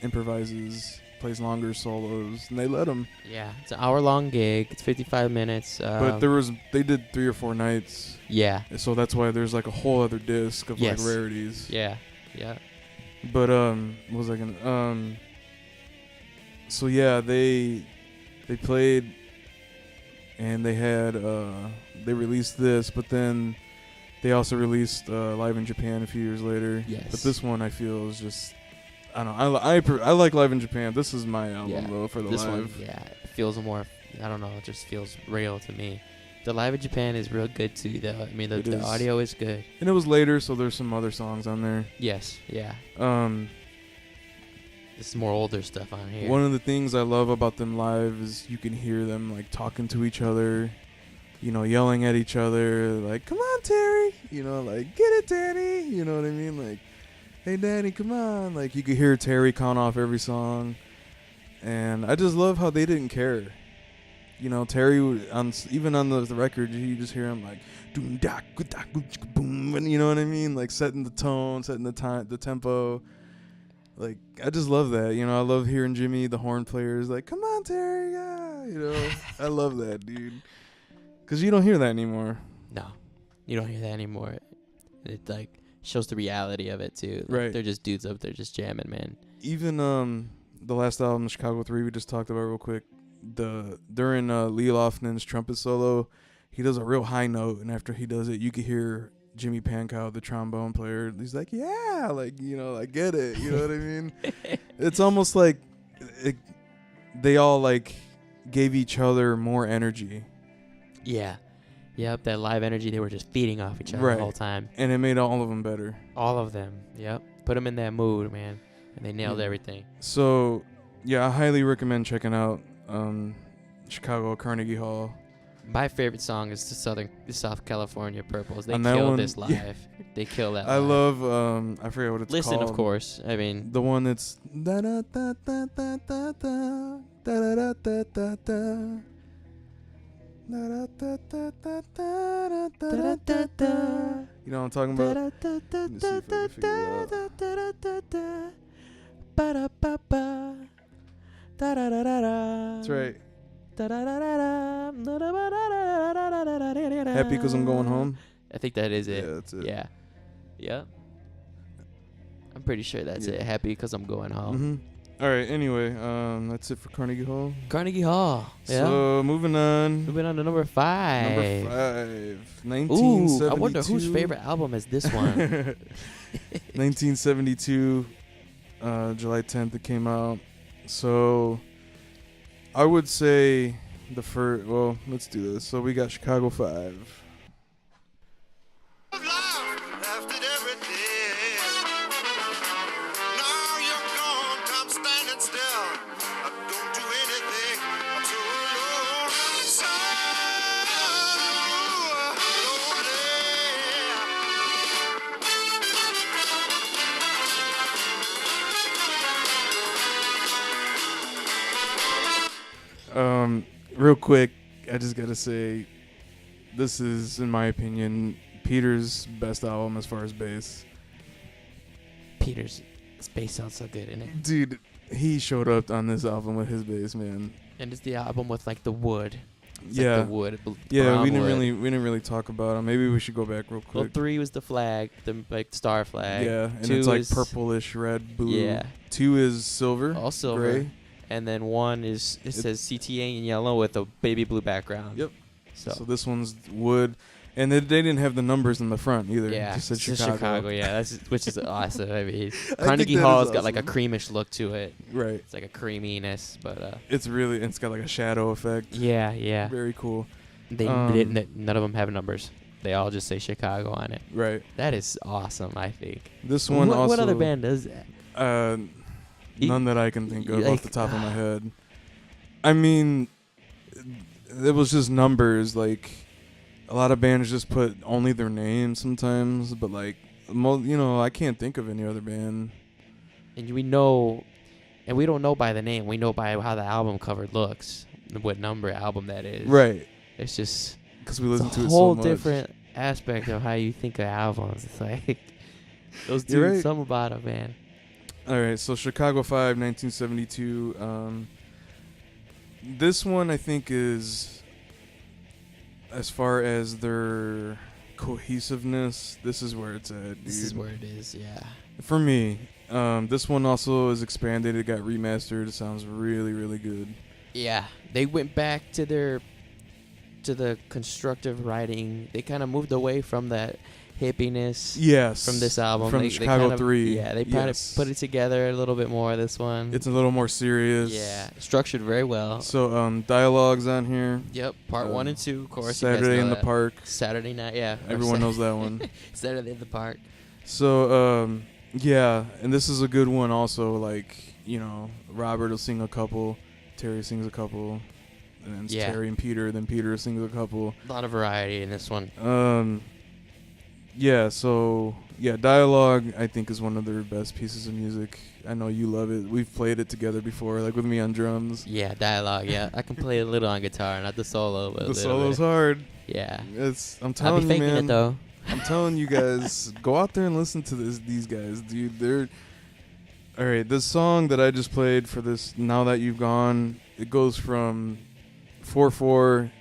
Improvises, plays longer solos, and they let him. Yeah, it's an hour-long gig. It's 55 minutes. But they did 3 or 4 nights. Yeah. So that's why there's like a whole other disc of like rarities. Yeah. But what was I gonna So yeah, they played, and they had they released this, but then they also released Live in Japan a few years later. Yes. But this one I feel is just, I don't know. I like Live in Japan. This is my album though for the this live. One, it feels more. I don't know. It just feels real to me. The Live in Japan is real good too, though. I mean, the audio is good. And it was later, so there's some other songs on there. Yes. Yeah. This is more older stuff on here. One of the things I love about them live is you can hear them like talking to each other, you know, yelling at each other, like, "Come on, Terry," you know, like, "Get it, Danny," you know what I mean, like, "Hey, Danny, come on." Like, you could hear Terry count off every song, and I just love how they didn't care. You know, Terry even on the record, you just hear him like, "Doom da boom," and you know what I mean, like setting the tone, setting the time, the tempo. Like, I just love that. You know, I love hearing Jimmy, the horn player, is like, "Come on, Terry," yeah. You know, I love that, dude. Because you don't hear that anymore. No, you don't hear that anymore. It like shows the reality of it too. Like, right. They're just dudes up there just jamming, man. Even the last album, Chicago 3, we just talked about real quick. During Lee Lofton's trumpet solo, he does a real high note, and after he does it, you could hear Jimmy Pankow, the trombone player. He's like, yeah, like, you know, I get it. You know what I mean? It's almost like they all like gave each other more energy. Yeah. Yep, that live energy, they were just feeding off each other the whole time. And it made all of them better. All of them, yep. Put them in that mood, man. And they nailed everything. So, yeah, I highly recommend checking out Chicago Carnegie Hall. My favorite song is the South California Purples. They On killed this live. Yeah. They kill that I live. love, I forget what it's Listen, called. of course. I mean, the one that's da da da da da da da da da da da da. You know what I'm talking about? Let me see if I can figure it out. That's right. Happy because I'm going home? I think that is it. Yeah, that's it. Yeah. Yeah. I'm pretty sure that's it. Happy because I'm going home. Mm-hmm. All right, anyway, that's it for Carnegie Hall. Carnegie Hall. Yeah. So, moving on. Moving on to number 5. Number 5. 1972. Ooh, I wonder whose favorite album is this one. 1972, July 10th it came out. So, I would say the first, well, let's do this. So, we got Chicago 5. Real quick, I just gotta say, this is, in my opinion, Peter's best album as far as bass. Peter's bass sounds so good in it. Dude, he showed up on this album with his bass, man. And it's the album with like the wood. It's yeah, like the wood. Yeah, we wood. didn't really talk about him. Maybe we should go back real quick. Well, 3 was the flag, the like star flag. Yeah, and 2 it's like is purplish red, blue. Yeah. 2 is silver. All silver. Gray. And then 1 is it says CTA in yellow with a baby blue background. Yep. So this one's wood, and they didn't have the numbers in the front either. Yeah, it just said it's Chicago. yeah, which is awesome. I mean, I Carnegie think that Hall is has got like a awesome. creamish look to it. Right. It's like a creaminess, but it's got like a shadow effect. yeah. Very cool. None of them have numbers. They all just say Chicago on it. Right. That is awesome. I think. This one also. What other band does that? None that I can think of like, off the top of my head. I mean, it was just numbers. Like, a lot of bands just put only their name sometimes, but like, I can't think of any other band. And we know, and we don't know by the name. We know by how the album cover looks, what number album that is. Right. It's just because we listen to it so much. a whole different aspect of how you think of albums. It's like those dudes, right. something about it, man. All right, so Chicago 5, 1972. This one, I think, is, as far as their cohesiveness, this is where it's at, dude. This is where it is, yeah. For me, this one also is expanded. It got remastered. It sounds really, really good. Yeah, they went back to the constructive writing. They kind of moved away from that hippiness. Yes. From this album. From Chicago 3. Yeah, they put it together a little bit more, this one. It's a little more serious. Yeah, structured very well. So, dialogues on here. Yep, part 1 and 2, of course. Saturday in the Park. Saturday night, yeah. Everyone knows that one. Saturday in the Park. So, yeah, and this is a good one also. Like, Robert will sing a couple, Terry sings a couple, and then it's Terry and Peter, then Peter sings a couple. A lot of variety in this one. Yeah, so, Dialogue, I think, is one of their best pieces of music. I know you love it. We've played it together before, like with me on drums. Yeah, Dialogue, yeah. I can play a little on guitar, not the solo, but the solo's hard. Yeah. I'm telling you, man. It, though. I'm telling you guys, go out there and listen to these guys, dude. They're... All right, the song that I just played for this, Now That You've Gone, it goes from 4/4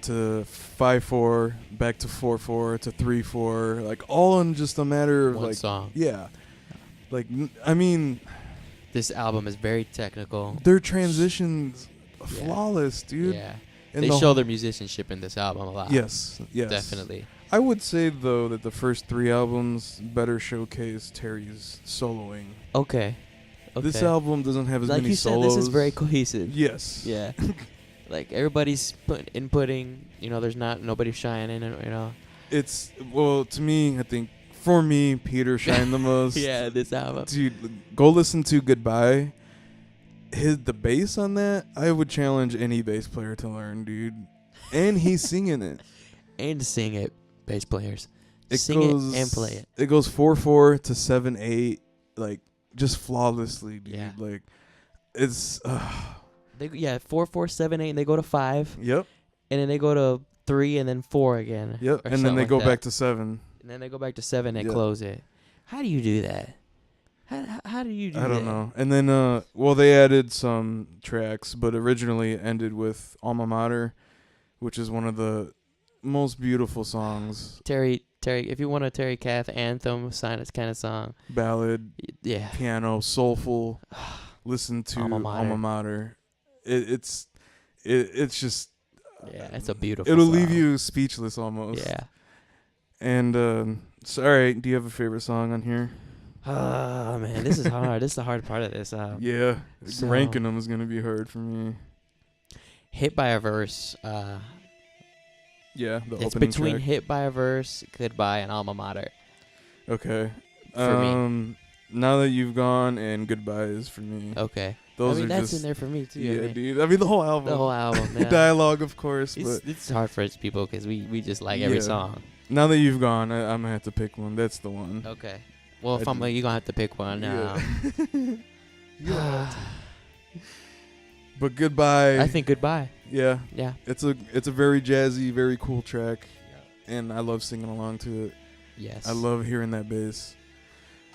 to 5/4, back to 4/4 to 3/4, like all in just a matter of one like song. Yeah, like I mean, This album is very technical. Their transitions flawless, dude. Yeah. And they show their musicianship in this album a lot. Yes. Definitely. I would say, though, that the first 3 albums better showcase Terry's soloing. Okay. This album doesn't have as like many you solos. said, this is very cohesive. Yes. Yeah. Like, everybody's inputting. There's nobody shining, It's, well, to me, I think, for me, Peter shined the most. Yeah, this album. Dude, go listen to Goodbye. The bass on that, I would challenge any bass player to learn, dude. And he's singing it. And sing it, bass players. Sing it and play it. It goes 4/4 to 7/8, like, just flawlessly, dude. Yeah. Like, it's... 4, 4, 7, 8, and they go to 5. Yep. And then they go to 3 and then 4 again. Yep. And then they go back to 7. And then they go back to 7 and close it. How do you do that? How do you do that? I don't know. And then, they added some tracks, but originally it ended with Alma Mater, which is one of the most beautiful songs. Terry, if you want a Terry Kath anthem, sign this kind of song. Ballad, yeah, piano, soulful. Listen to Alma Mater. It's just. It's a beautiful. It'll song. leave you speechless almost. Yeah. And sorry, do you have a favorite song on here? Oh man, this is hard. This is the hard part of this. Ranking them is gonna be hard for me. Hit by a Verse. It's between track. Hit by a Verse, Goodbye, and Alma Mater. Okay. For me. Now That You've Gone and Goodbye is for me. Okay. Those are that's just in there for me too. Yeah, dude. I mean the whole album. The whole album. Yeah. Dialogue, of course. It's hard for people because we just like every song. Now That You've Gone, I'm gonna have to pick one. That's the one. Okay. Well, if you're gonna have to pick one. Yeah. But Goodbye. I think Goodbye. Yeah. Yeah. It's a very jazzy, very cool track, and I love singing along to it. Yes. I love hearing that bass.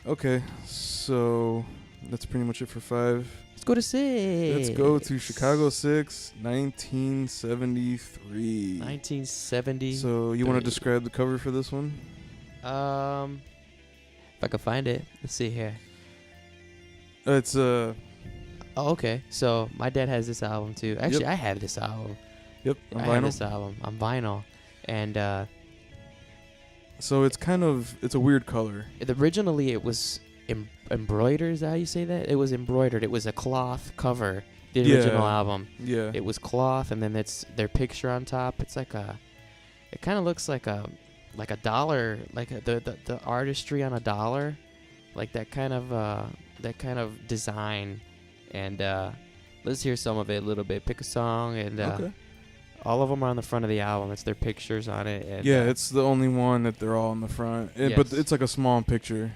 Okay, so that's pretty much it for 5. Let's go to 6. Let's go to Chicago 6, 1973. 1970. So you want to describe the cover for this one? If I can find it. Let's see here. It's Oh, okay. So my dad has this album too. Actually, I have this album. Yep. I have this album on vinyl, and so it's a weird color. Originally, it was embroidered. Is that how you say that? It was embroidered. It was a cloth cover. The original album. Yeah. It was cloth, and then it's their picture on top. It's like it kind of looks like a dollar, like the artistry on a dollar, like that kind of design. And let's hear some of it a little bit. Pick a song, and okay. All of them are on the front of the album. It's their pictures on it. And, it's the only one that they're all on the front. But it's like a small picture.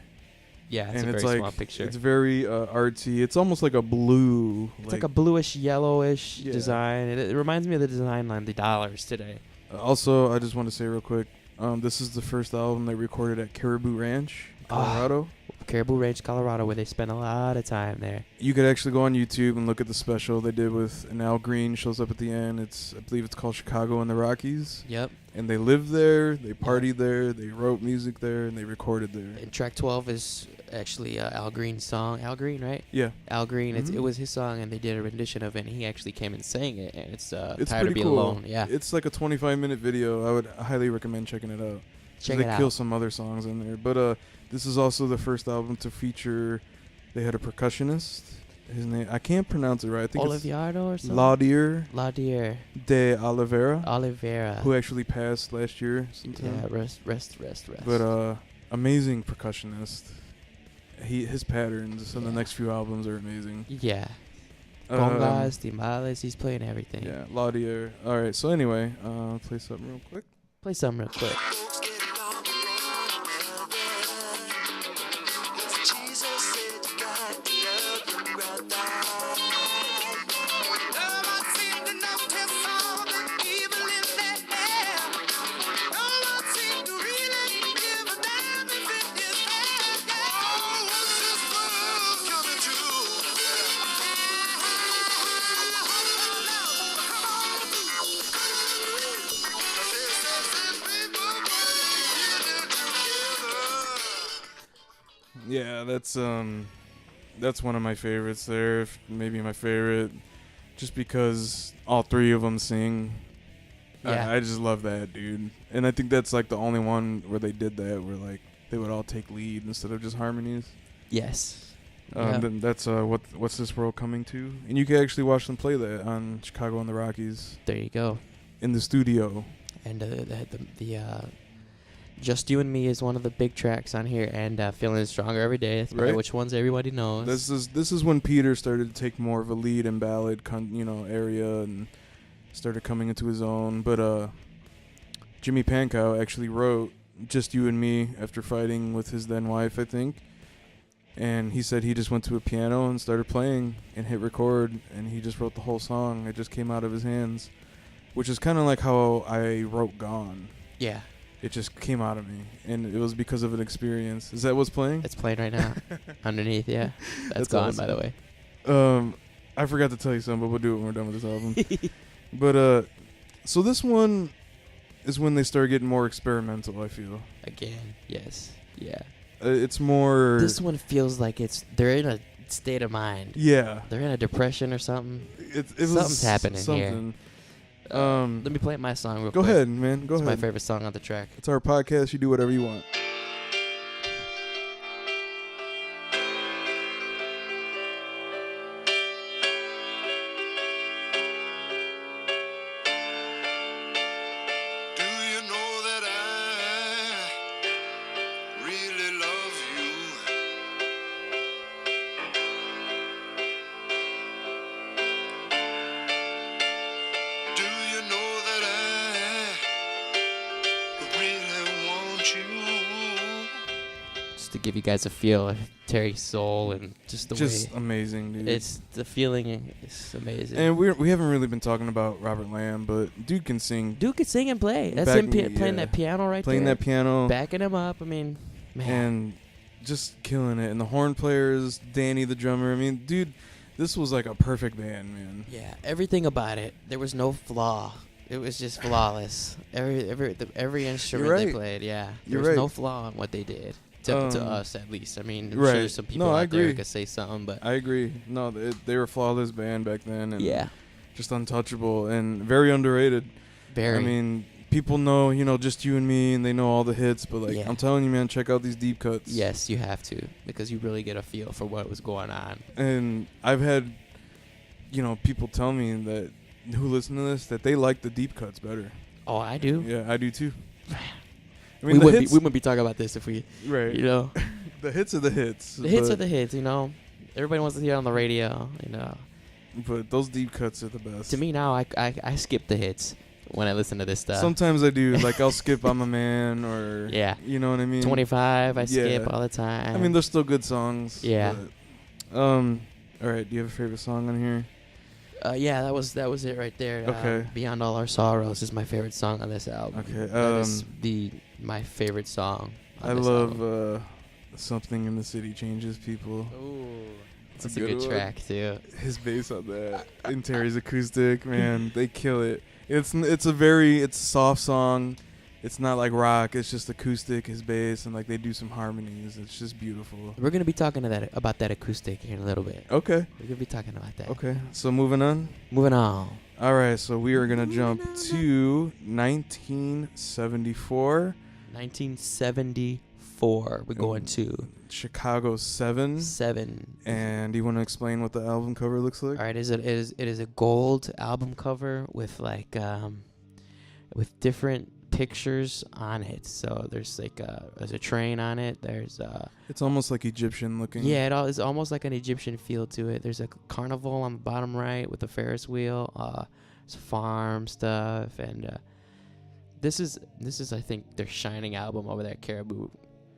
Yeah, it's a very small picture. It's very artsy. It's almost like a blue. It's like a bluish, yellowish design. It reminds me of the design on the dollars today. Also, I just want to say real quick, this is the first album they recorded at Caribou Ranch, Colorado. Caribou Ranch, Colorado, where they spent a lot of time there. You could actually go on YouTube and look at the special they did with Al Green. Shows up at the end. I believe it's called Chicago and the Rockies. Yep. And they lived there, they partied there, they wrote music there, and they recorded there. And track 12 is actually Al Green's song. Al Green, right? Yeah. Al Green. Mm-hmm. It was his song, and they did a rendition of it, and he actually came and sang it. And it's Tired to Be cool. Alone. Yeah. It's like a 25-minute video. I would highly recommend checking it out. Check it out. They kill some other songs in there. But this is also the first album to feature, they had a percussionist. His name, I can't pronounce it right. I think Oliviardo or something? Laudier de Oliveira. Who actually passed last year sometime. Yeah, rest. But amazing percussionist. His patterns on the next few albums are amazing. Yeah. Congas, timbales, he's playing everything. Yeah, Laudier. All right, so anyway, play something real quick. Yeah, that's That's one of my favorites there. Maybe my favorite. Just because all three of them sing. Yeah. I just love that, dude. And I think that's like the only one where they did that, where like they would all take lead instead of just harmonies. Yes. Then that's what's this world coming to? And you can actually watch them play that on Chicago and the Rockies. There you go. In the studio. And the Just You and Me is one of the big tracks on here, and Feeling Stronger Every Day. That's right. Which ones everybody knows. This is when Peter started to take more of a lead in ballad, area, and started coming into his own. But Jimmy Pankow actually wrote Just You and Me after fighting with his then wife, I think. And he said he just went to a piano and started playing and hit record, and he just wrote the whole song. It just came out of his hands, which is kind of like how I wrote Gone. Yeah. It just came out of me, and it was because of an experience. Is that what's playing? It's playing right now. Underneath, yeah. That's Gone, awesome. By the way. I forgot to tell you something, but we'll do it when we're done with this album. But so this one is when they start getting more experimental, I feel. Again, yes. Yeah. It's more... This one feels like they're in a state of mind. Yeah. They're in a depression or something. Something's happening here. Let me play my song real quick. Go ahead, man. Go ahead. It's my favorite song on the track. It's our podcast. You do whatever you want. To give you guys a feel of Terry's soul and just the just way amazing, dude. It's the feeling is amazing. And we haven't really been talking about Robert Lamb, but dude can sing. Dude can sing and play. That's him playing that piano right playing there. That piano, backing him up. I mean, man, and just killing it. And the horn players, Danny the drummer. I mean, dude, this was like a perfect band, man. Yeah, everything about it. There was no flaw. It was just flawless. Every instrument they played. Yeah, there was no flaw in what they did. To us, at least. I mean, I'm sure there's some people out there who could say something, but... I agree. No, they were a flawless band back then. And just untouchable and very underrated. Very. I mean, people know, Just You and Me, and they know all the hits, but, like, I'm telling you, man, check out these deep cuts. Yes, you have to, because you really get a feel for what was going on. And I've had, people tell me that, who listen to this, that they like the deep cuts better. Oh, I do? Yeah, I do, too. I mean, we wouldn't be talking about this if we, The hits are the hits. The hits are the hits, Everybody wants to hear it on the radio, But those deep cuts are the best. To me now, I skip the hits when I listen to this stuff. Sometimes I do. Like, I'll skip I'm a Man or... Yeah. You know what I mean? 25, I skip all the time. I mean, they're still good songs. Yeah. But, all right, do you have a favorite song on here? Yeah, that was it right there. Okay. Beyond All Our Sorrows is my favorite song on this album. Okay. That is my favorite song. I love Something in the City Changes People. Ooh, that's a good track too. His bass on that and Terry's acoustic, man, they kill it. It's a soft song. It's not like rock. It's just acoustic, his bass, and like they do some harmonies. It's just beautiful. We're gonna be talking about that acoustic here in a little bit. Okay. We're gonna be talking about that. Okay. So moving on. All right. So we are gonna jump to 1974. 1974. We're going to Chicago 7. And do you want to explain what the album cover looks like? All right. It is a gold album cover with like with different pictures on it. So there's like there's a train on it. There's it's almost like Egyptian looking. Yeah, it's almost like an Egyptian feel to it. There's a carnival on the bottom right with a Ferris wheel. It's farm stuff, and this is I think their shining album over there, Caribou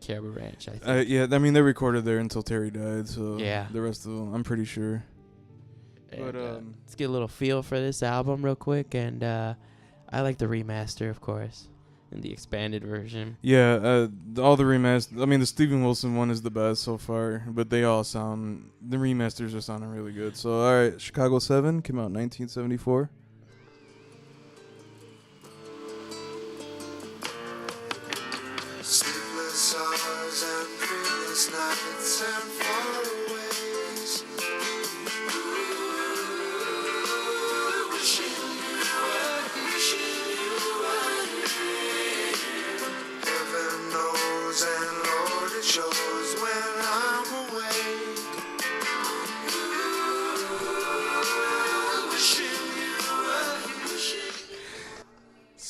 Ranch. I think. Yeah, I mean they recorded there until Terry died. So yeah, the rest of them, I'm pretty sure. And, but let's get a little feel for this album real quick, and I like the remaster, of course, and the expanded version. Yeah, all the remaster. I mean, the Steven Wilson one is the best so far, but they all sound. The remasters are sounding really good. So, all right, Chicago 7 came out in 1974. Sleepless hours and dreamless nights and far away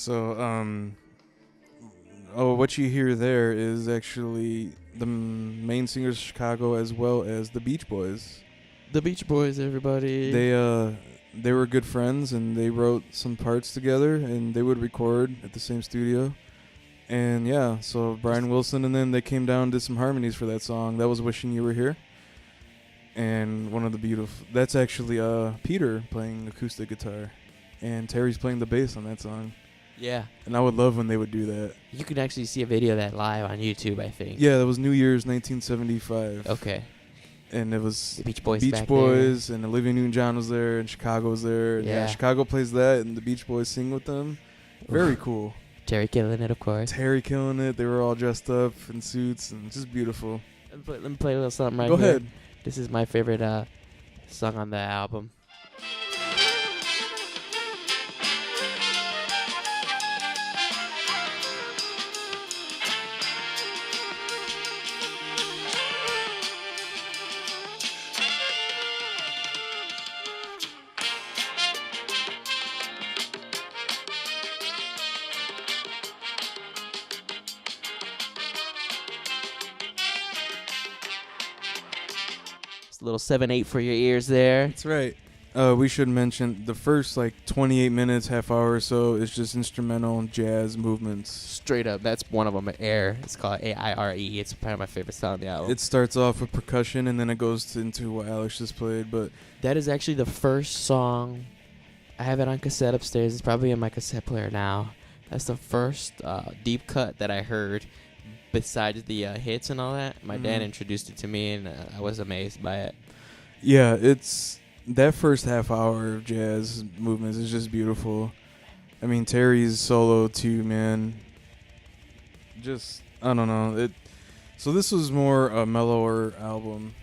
So, what you hear there is actually the main singers of Chicago as well as the Beach Boys. The Beach Boys, everybody. They were good friends, and they wrote some parts together, and they would record at the same studio. And yeah, so Brian Wilson, and then they came down and did some harmonies for that song. That was Wishing You Were Here. And one of the beautiful, that's actually Peter playing acoustic guitar, and Terry's playing the bass on that song. Yeah. And I would love when they would do that. You can actually see a video of that live on YouTube, I think. Yeah, that was New Year's 1975. Okay. And it was the Beach Boys. And Olivia Newton-John was there, and Chicago was there. And yeah, Chicago plays that, and the Beach Boys sing with them. Very cool. Terry killing it, of course. Terry killing it. They were all dressed up in suits, and just beautiful. Let me play a little something right here. Go here. ahead. This is my favorite song on the album. Little 7/8 for your ears there. That's right. We should mention the first 28 minutes, half hour or so is just instrumental jazz movements. Straight up, that's one of them. Air. It's called AIRE. It's probably my favorite song on the album. It starts off with percussion, and then it goes into what Alex just played. But that is actually the first song. I have it on cassette upstairs. It's probably in my cassette player now. That's the first deep cut that I heard. Besides the hits and all that, my dad introduced it to me, and I was amazed by it. Yeah, it's that first half hour of jazz movements is just beautiful. I mean, Terry's solo too, man. Just I don't know. So this was more a mellower album.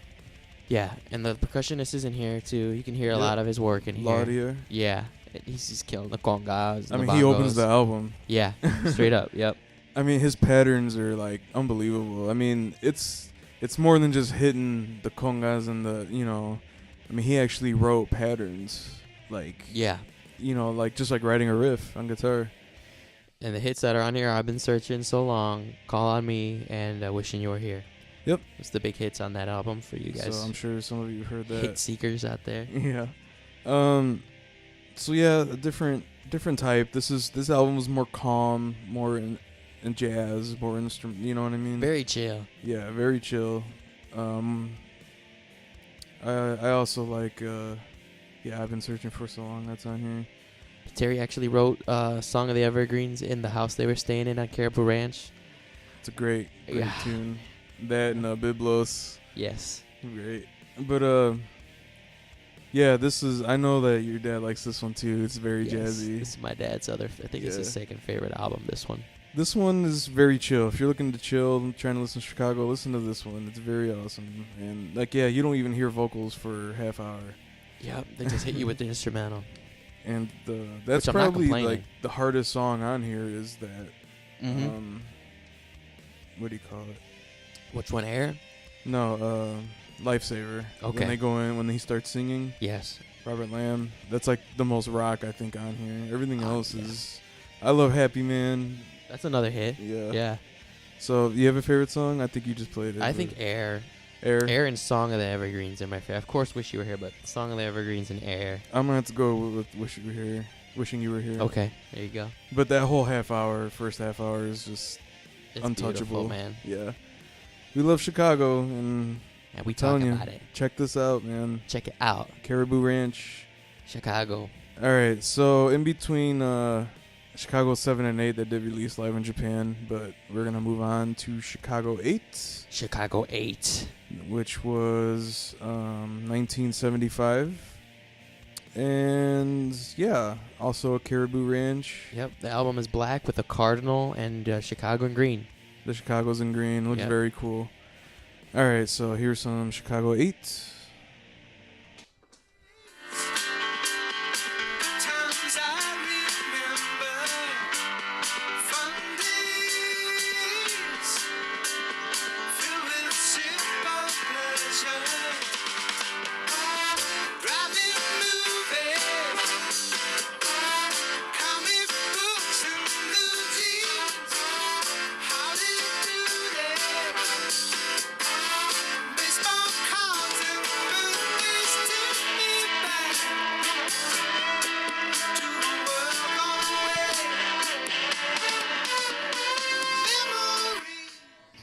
Yeah, and the percussionist is in here too. You can hear a lot of his work in here. Laudia. Yeah, he's just killing the congas. I mean, he opens the album. Yeah, straight up. Yep. I mean, his patterns are unbelievable. I mean, it's more than just hitting the congas and I mean, he actually wrote patterns just like writing a riff on guitar. And the hits that are on here, I've Been Searching So Long, Call on Me, and Wishing You Were Here. Yep. It's the big hits on that album for you guys. So I'm sure some of you heard that. Hit seekers out there. Yeah. So yeah, a different type. This album was more calm, more in jazz, more instrument, you know what I mean? Very chill. Yeah, very chill. I also like I've Been Searching for So Long. That's on here. Terry actually wrote Song of the Evergreens in the house they were staying in on Caribou Ranch. It's a great tune. That and Biblos. Yes. Great. But this is, I know that your dad likes this one too. It's very jazzy. This is my dad's other, I think it's his second favorite album, this one. This one is very chill. If you're looking to chill, trying to listen to Chicago, listen to this one. It's very awesome. And you don't even hear vocals for half hour. Yep, they just hit you with the instrumental. And that's probably the hardest song on here is that. Mm-hmm. What do you call it? Which one, Air? No, Lifesaver. Okay. When they go in, when he starts singing. Yes. Robert Lamb. That's the most rock I think on here. Everything else is. I love Happy Man. That's another hit. Yeah. Yeah. So, you have a favorite song? I think you just played it. I think Air. Air and Song of the Evergreens are my favorite. Of course, Wish You Were Here, but Song of the Evergreens and Air. I'm going to have to go with Wishing You Were Here. Okay, there you go. But that whole first half hour is just it's untouchable. Man. Yeah. We love Chicago, and we talk about it. Check this out, man. Check it out. Caribou Ranch. Chicago. All right, so in between Chicago 7 and 8 that did release live in Japan, but we're going to move on to Chicago 8. Chicago 8. Which was 1975. And, also a Caribou Ranch. Yep, the album is black with a cardinal and Chicago in green. The Chicago's in green. Looks very cool. All right, so here's some Chicago 8.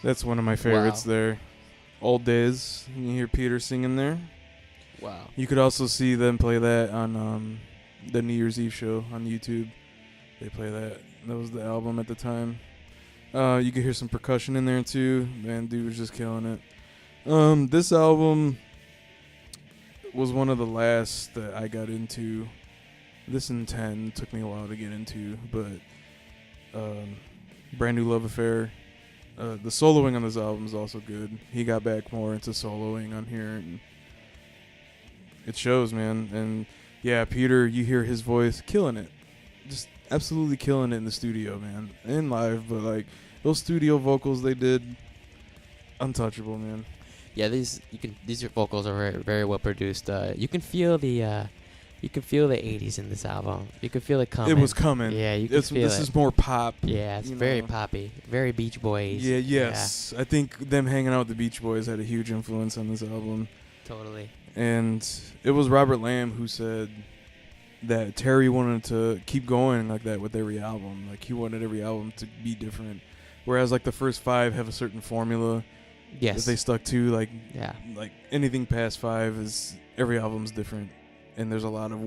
That's one of my favorites Wow. there. Old Days. You hear Peter singing there. Wow. You could also see them play that on the New Year's Eve show on YouTube. They play that. That was the album at the time. You could hear some percussion in there too. Man, dude was just killing it. This album was one of the last that I got into. This and 10 took me a while to get into, but Brand New Love Affair. The soloing on this album is also good. He got back more into soloing on here, and it shows, man. And yeah, Peter, you hear his voice killing it, just absolutely killing it in the studio, man, and live. But like those studio vocals they did, untouchable, man. Yeah, these vocals are very, very well produced. You can feel the 80s in this album. You can feel it coming. It was coming. Yeah, you can feel this it. is more pop. Yeah, it's very poppy, very Beach Boys. Yeah, yes. Yeah. I think them hanging out with the Beach Boys had a huge influence on this album. Totally. And it was Robert Lamb who said that Terry wanted to keep going like that with every album. Like he wanted every album to be different. Whereas like the first 5 have a certain formula. Yes. That they stuck to. Like like anything past 5 is every album's different. And there's a lot of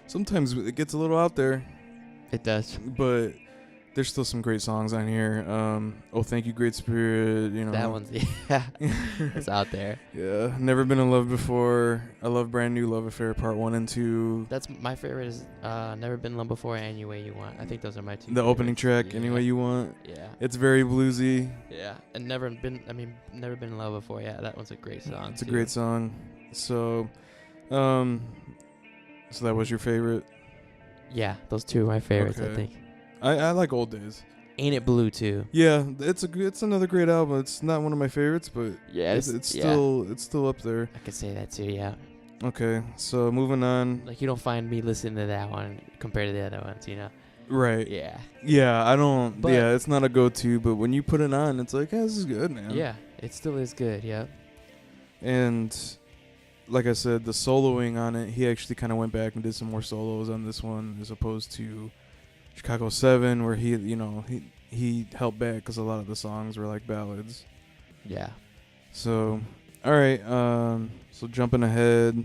sometimes it gets a little out there. It does. But there's still some great songs on here. Oh Thank You Great Spirit, you know. That one's it's out there. Yeah. Never Been in Love Before. I love Brand New Love Affair Part 1 and 2. That's my favorite is Never Been in Love Before and Any Way You Want. I think those are my 2 The favorites. opening track, Any Way You Want. Yeah. It's very bluesy. Yeah. And Never Been in Love Before. Yeah, that one's a great song. It's a great song. So so that was your favorite? Yeah, those 2 are my favorites, Okay. I think. I like Old Days. Ain't It Blue too? Yeah, it's another great album. It's not one of my favorites, but Yeah, it's still up there. I could say that too. Yeah. Okay, so moving on. Like you don't find me listening to that one compared to the other ones, you know? Right. Yeah. Yeah, I don't. But yeah, it's not a go-to, but when you put it on, it's like, this is good, man. Yeah, it still is good. Yeah. And like I said, the soloing on it, he actually kind of went back and did some more solos on this one, as opposed to Chicago 7, where he held back because a lot of the songs were like ballads. Yeah. So, all right. So jumping ahead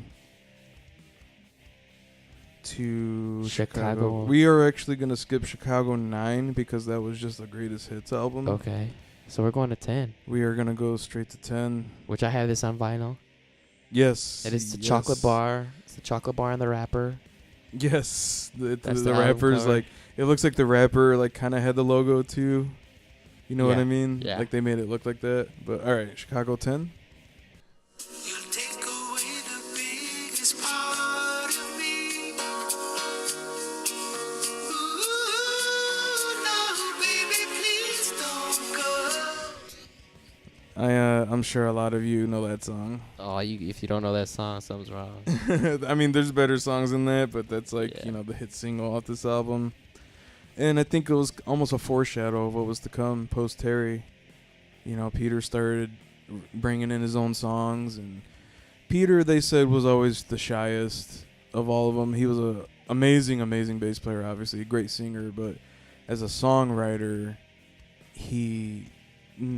to Chicago. We are actually gonna skip Chicago 9 because that was just the greatest hits album. Okay. So we're going to 10. We are gonna go straight to 10. Which I have this on vinyl. Yes. It is the chocolate bar. It's the chocolate bar and the rapper. Yes. The the rapper's cover. like, it looks like the rapper like kind of had the logo too. You know what I mean? Yeah. Like they made it look like that. But all right, Chicago 10. I'm sure a lot of you know that song. Oh, if you don't know that song, something's wrong. I mean, there's better songs than that, but that's like, the hit single off this album. And I think it was almost a foreshadow of what was to come post Terry. Peter started bringing in his own songs, and Peter, they said, was always the shyest of all of them. He was a amazing bass player, obviously, a great singer, but as a songwriter, he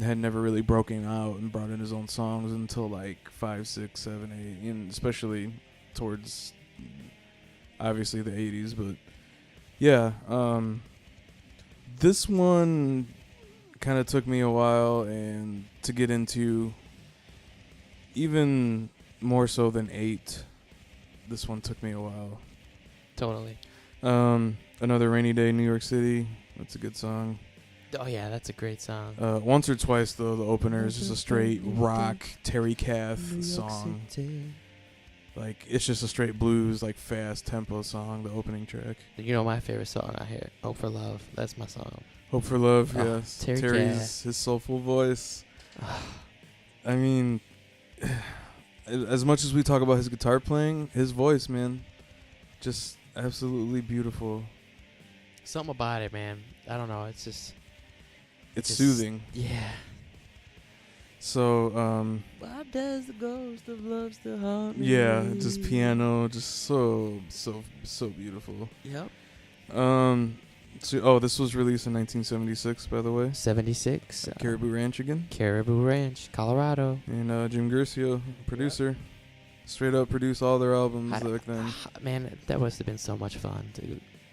had never really broken out and brought in his own songs until like 5, 6, 7, 8, and especially towards obviously the 80s. But yeah, this one kind of took me a while and to get into, even more so than 8. This one took me a while. Totally. Another Rainy Day in New York City. That's a good song. Oh, yeah, that's a great song. Once or Twice, though, the opener is just a straight rock, Terry Kath song. Like, it's just a straight blues, like, fast tempo song, the opening track. You know my favorite song I hear? Hope for Love. That's my song. Hope for Love, yes. Terry's Kath. His soulful voice. I mean, as much as we talk about his guitar playing, his voice, man, just absolutely beautiful. Something about it, man. I don't know. It's just... It's soothing. Yeah. So, why does the ghost of love still haunt me? Yeah, just piano, just so beautiful. Yep. So, this was released in 1976, by the way. 76. Caribou Ranch again. Caribou Ranch, Colorado. And Jim Guercio, producer. Yep. Straight up produced all their albums back then. Man, that must have been so much fun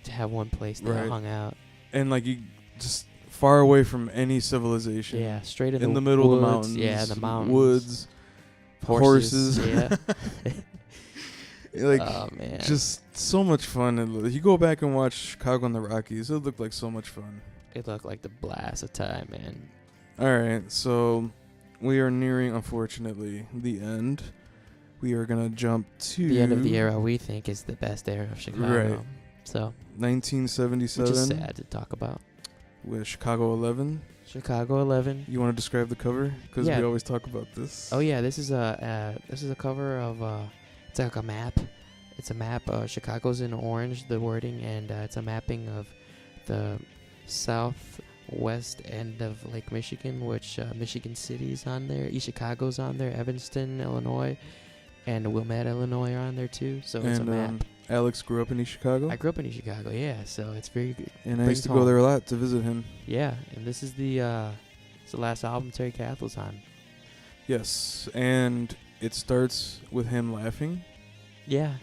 to have one place that hung out. And like you just far away from any civilization. Yeah, straight in the middle woods, of the mountains. Yeah, the mountains. Woods. Horses. Yeah. Like, oh, man. Just so much fun. And you go back and watch Chicago and the Rockies, it looked like so much fun. It looked like the blast of time, man. All right, so we are nearing, unfortunately, the end. We are going to jump to... the end of the era we think is the best era of Chicago. Right. So 1977. Which is sad to talk about. With Chicago 11. Chicago 11. You want to describe the cover? Because we always talk about this. Oh, yeah. This is a cover of... it's like a map. It's a map. Chicago's in orange, the wording, and it's a mapping of the southwest end of Lake Michigan, which Michigan City's on there. East Chicago's on there. Evanston, Illinois, and Wilmette, Illinois are on there too. So it's a map. Alex grew up in East Chicago? I grew up in East Chicago, yeah. So it's very good. And I used to go there a lot to visit him. Yeah, and this is the last album Terry Kathl's on. Yes, and it starts with him laughing. Yeah.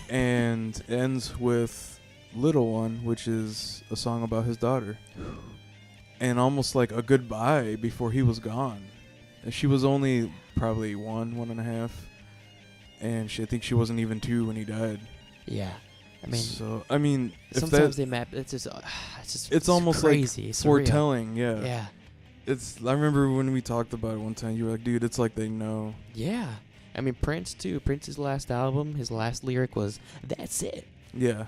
And ends with Little One, which is a song about his daughter. And almost like a goodbye before he was gone. And she was only probably 1.5. And I think she wasn't even 2 when he died. Yeah. I mean, sometimes they map. It's almost crazy. like it's foretelling. Surreal. Yeah. I remember when we talked about it one time. You were like, "Dude, it's like they know." Yeah. I mean, Prince too. Prince's last album, his last lyric was, "That's it." Yeah.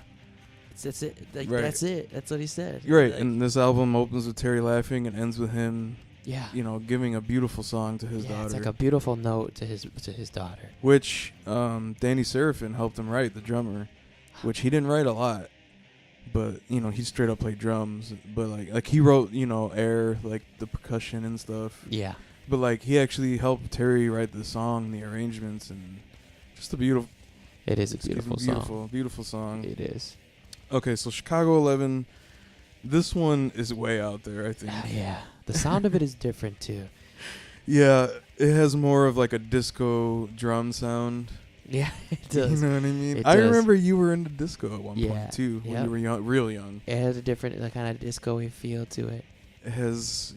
That's it. That's it. That's what he said. You're right. And this album opens with Terry laughing and ends with him. Yeah. Giving a beautiful song to his daughter. It's like a beautiful note to his daughter. Which Danny Serafin helped him write, the drummer, which he didn't write a lot, but he straight up played drums. But like he wrote air, like the percussion and stuff. Yeah. But like he actually helped Terry write the song, the arrangements, and just a beautiful. It is a beautiful song. Beautiful song. It is. Okay, so Chicago 11. This one is way out there, I think. Yeah. The sound of it is different, too. Yeah, it has more of like a disco drum sound. Yeah, it does. You know what I mean? I remember you were into disco at one point, too, when you were young, real young. It has a different kind of disco-y feel to it. It has,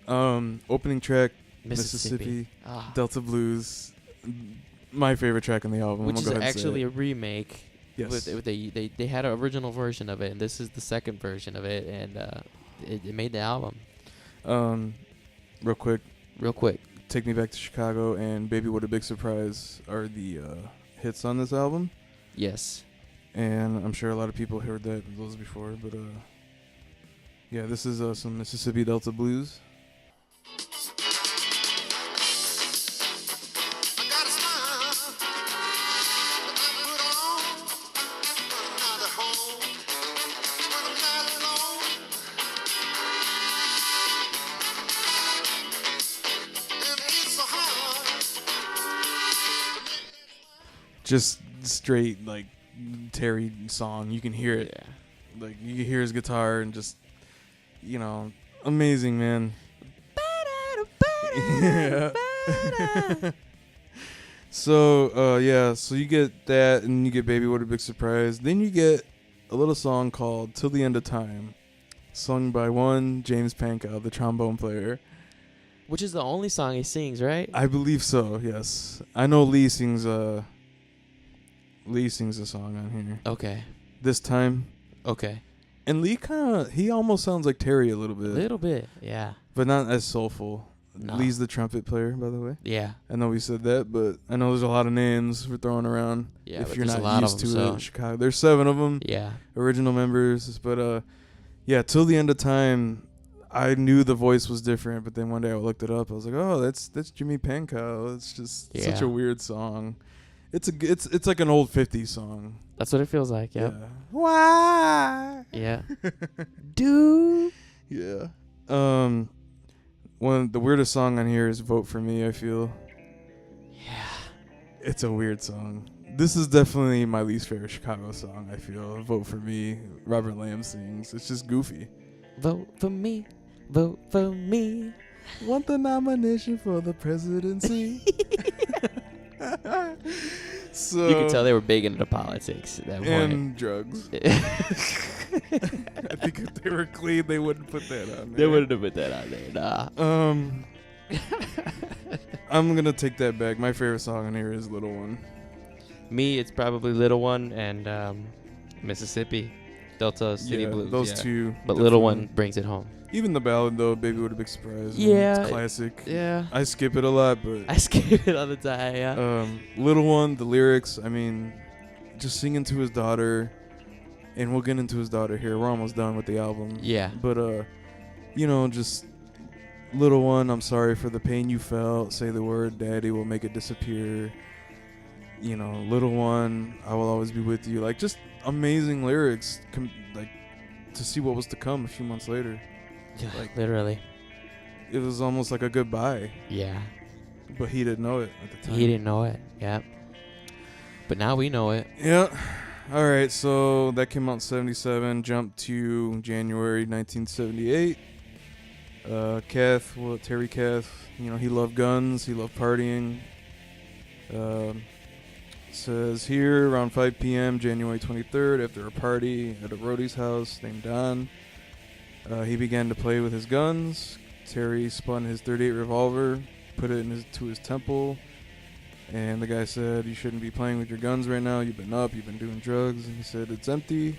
opening track, Mississippi, Delta Blues. My favorite track on the album. Which is actually a remake. Yes. They had an original version of it, and this is the second version of it, and it made the album. Real quick. Take Me Back to Chicago and Baby What a Big Surprise are the hits on this album. Yes. And I'm sure a lot of people heard those before, but this is some Mississippi Delta blues. Just straight like Terry song. You can hear it. Yeah. Like you can hear his guitar and just amazing, man. Yeah. So you get that and you get Baby What a Big Surprise. Then you get a little song called Till the End of Time, sung by one James Pankow, the trombone player. Which is the only song he sings, right? I believe so, yes. I know Lee sings a song on here. Okay. This Time. Okay. And Lee he almost sounds like Terry a little bit. A little bit, yeah. But not as soulful. No. Lee's the trumpet player, by the way. Yeah. I know we said that, but I know there's a lot of names we're throwing around. Yeah, if you're not used to it, Chicago. There's 7 of them. Yeah. Original members. But, Till the End of Time, I knew the voice was different, but then one day I looked it up. I was like, oh, that's Jimmy Pankow. It's just such a weird song. It's like an old 50s song. That's what it feels like, yep. Yeah. Why? Yeah. Dude. Yeah. The weirdest song on here is Vote For Me, I feel. Yeah. It's a weird song. This is definitely my least favorite Chicago song, I feel. Vote for me. Robert Lamb sings. It's just goofy. Vote for me. Vote for me. Want the nomination for the presidency. So You could tell they were big into politics at that point. and drugs. I think if they were clean, they wouldn't put that on there. They wouldn't have put that on there. Nah. I'm gonna take that back. My favorite song on here is "Little One." Me, it's probably Little One and Mississippi. Delta City Blues. Those yeah. two. But Little definitely. One brings it home. Even the ballad though, "Baby What a Big Surprise." Yeah. It's classic. Yeah. I skip it a lot, but I skip it all the time, yeah. Little One, the lyrics, I mean, just singing to his daughter, and we'll get into his daughter here. We're almost done with the album. Yeah. But, just Little One, I'm sorry for the pain you felt. Say the word, Daddy will make it disappear. Little One, I will always be with you. Like, just amazing lyrics, to see what was to come a few months later. Yeah, like- literally. It was almost like a goodbye, Yeah. but he didn't know it at the time. He didn't know it. Yeah. But now we know it. Yeah. All right, so that came out in 77, jumped to January 1978. Terry Kath, he loved guns, he loved partying. Says here, around 5 p.m., January 23rd, after a party at a roadie's house named Don, he began to play with his guns. Terry spun his .38 revolver, put it to his temple, and the guy said, "You shouldn't be playing with your guns right now. You've been up, you've been doing drugs." And he said, "It's empty."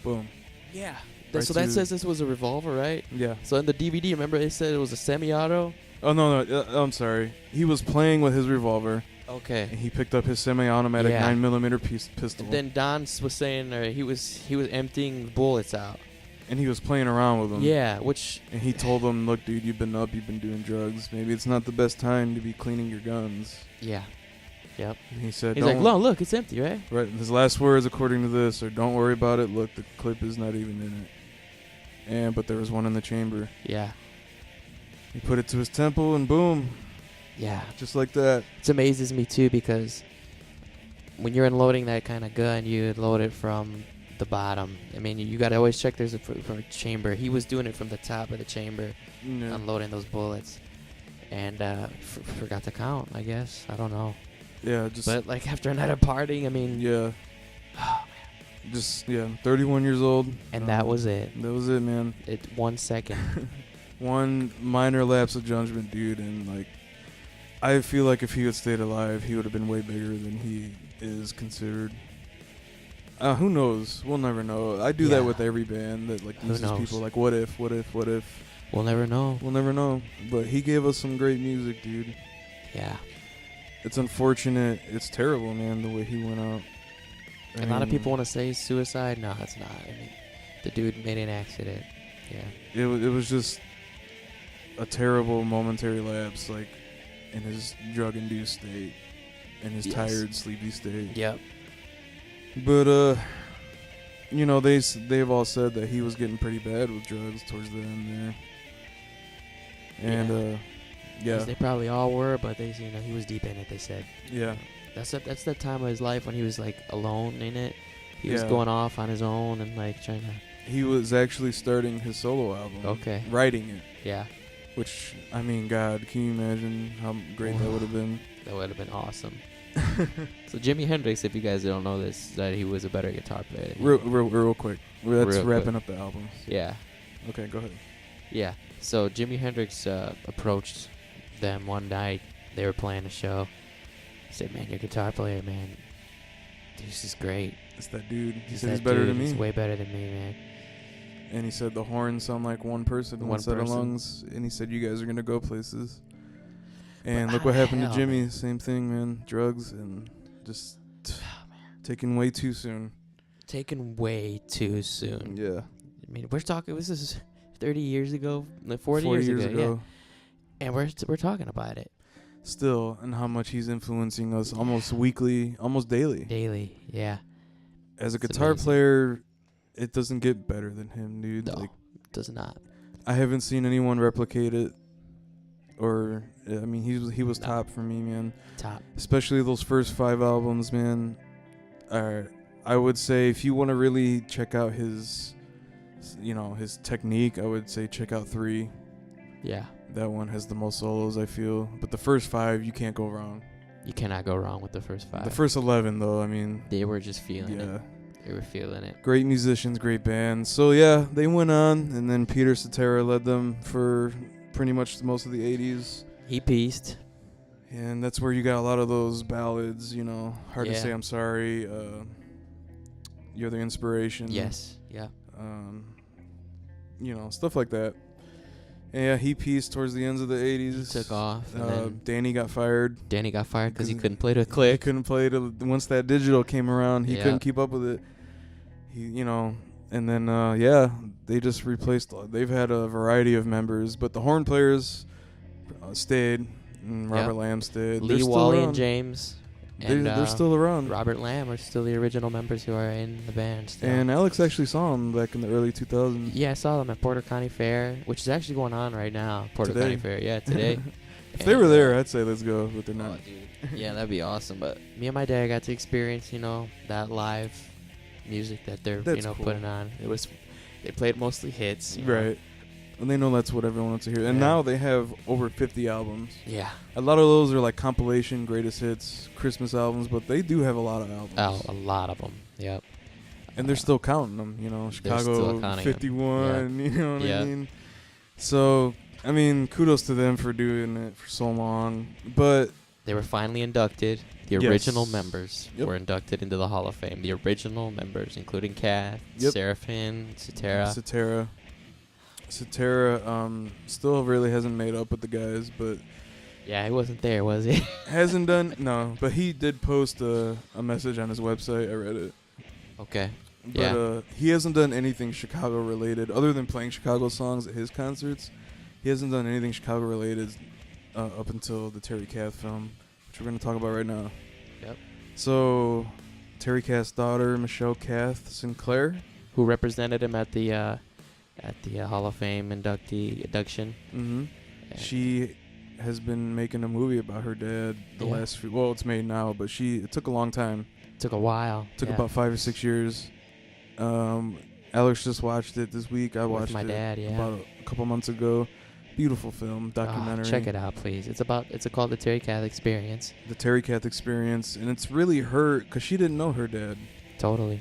Boom. Yeah. Right So that to- says this was a revolver, right? Yeah. So in the DVD, remember they said it was a semi-auto? Oh, no, I'm sorry. He was playing with his revolver, and Okay. he picked up his semi-automatic Yeah. 9mm pistol, And then Don was saying he was emptying bullets out. and he was playing around with them. Yeah, which And he told him, "Look, dude, you've been up, you've been doing drugs. Maybe it's not the best time to be cleaning your guns." yeah. Yep. And he said, He's "Don't." like, "No, look, it's empty, right?" Right. His last words, according to this, are, "Don't worry about it. Look, the clip is not even in it." But there was one in the chamber. Yeah. He put it to his temple, and boom, Yeah. just like that. It amazes me too because when you're unloading that kind of gun, you load it from the bottom. I mean, you got to always check there's from a chamber. He was doing it from the top of the chamber, Yeah. unloading those bullets, and forgot to count. I guess I don't know. Yeah. Just. But like after a night of partying, I mean, Yeah. Just 31 years old. and that was it. That was it, man. 1 second. One minor lapse of judgment, dude, and like, I feel like if he had stayed alive, he would have been way bigger than he is considered. Who knows? We'll never know. I do Yeah. that with every band that like Who misses knows? people. Like, what if? We'll never know. We'll never know. But he gave us some great music, dude. Yeah. It's unfortunate. It's terrible, man, the way he went out. A lot of people want to say suicide. No, it's not. I mean, the dude made an accident. Yeah. It was just a terrible momentary lapse, like in his drug-induced state, in his Yes. tired, sleepy state. Yep. But they've all said that he was getting pretty bad with drugs towards the end there. And yeah, 'Cause they probably all were, but he was deep in it. They said. yeah, That's the time of his life when he was like alone in it. He was Yeah. going off on his own and like trying to. he was actually starting his solo album. Okay. Writing it, Yeah, which I mean, God, can you imagine how great that would have been? that would have been awesome. So Jimi Hendrix, if you guys don't know this, that he was a better guitar player. Than him. Real quick. That's Real wrapping quick. up the albums. Yeah, Okay, go ahead. yeah. So Jimi Hendrix approached them one night. They were playing a show. He said, "Man, your guitar player, man, this is great. It's that dude. He He's said he's that better dude. than me. He's way better than me, man." And he said the horns sound like one person, one One set of person. lungs. And he said, "You guys are gonna go places." And But look how what the happened to hell, Jimmy. man? Same thing, man. Drugs and just taken way too soon. Taken way too soon. Yeah. I mean, we're talking. This is 30 years ago, like 40 years ago. Yeah. And we're talking about it Still, and how much he's influencing us almost weekly, almost daily. daily. Yeah. As a It's guitar amazing. player, it doesn't get better than him, dude. No, Like, does not. I haven't seen anyone replicate it or I mean, he was No. top for me, man. Top. Especially those first 5 albums, man. I would say if you want to really check out his, his technique, I would say check out 3. Yeah. That one has the most solos, I feel. But the first 5, you can't go wrong. You cannot go wrong with the first 5. The first 11, though, I mean. They were just feeling Yeah. it. They were feeling it. Great musicians, great bands. So, yeah, they went on, and then Peter Cetera led them for pretty much most of the 80s. He pieced. And that's where you got a lot of those ballads, Hard to Yeah. Say I'm Sorry, You're the Inspiration. Yes. Yeah. Stuff like that. And yeah, he pieced towards the ends of the 80s. He took off. And then Danny got fired. Danny got fired because he 'Cause couldn't play the He click. couldn't play it. Once that digital came around, he Yeah. couldn't keep up with it. And then, they just replaced. They've had a variety of members, but the horn players stayed. And Robert Lamb stayed. Lee, Wally, and James. And They're still around. Robert Lamb are still the original members who are in the band still. And Alex actually saw him back in the early 2000s. Yeah, I saw them at Porter County Fair, which is actually going on right now. Porter Today. County Fair, yeah, today. If they were there, I'd say let's go, but they're not. Oh, dude. Yeah, that'd be awesome. But me and my dad got to experience, that live music that they're, That's cool. putting on. They played mostly hits. Right. And they know that's what everyone wants to hear. And Yeah. now they have over 50 albums. Yeah. A lot of those are like compilation, greatest hits, Christmas albums, but they do have a lot of albums. Oh, a lot of them. Yep. And they're still counting them, still Chicago counting 51, them. you know what Yeah. I mean? So, I mean, kudos to them for doing it for so long. But They were finally inducted. The Yes. original members Yep. were inducted into the Hall of Fame. The original members, including Kath, Yep. Seraphin, Cetera. Cetera still really hasn't made up with the guys, but Yeah, he wasn't there, was he? hasn't done, no, but he did post a message on his website. I read it. Okay. But Yeah. he hasn't done anything Chicago related other than playing Chicago songs at his concerts. He hasn't done anything Chicago related up until the Terry Kath film, which we're going to talk about right now. Yep. So, Terry Kath's daughter, Michelle Kath Sinclair. Who represented him at the Hall of Fame induction. Mm-hmm. And She has been making a movie about her dad the Yeah. last few. Well, it's made now, but it took a long time. took a while. Took yeah. about 5 or 6 years. Alex just watched it this week. I With watched my it dad, yeah. about a couple months ago. Beautiful film, documentary. Check it out, please. It's called the Terry Kath Experience. The Terry Kath Experience, and it's really her because she didn't know her dad, Totally.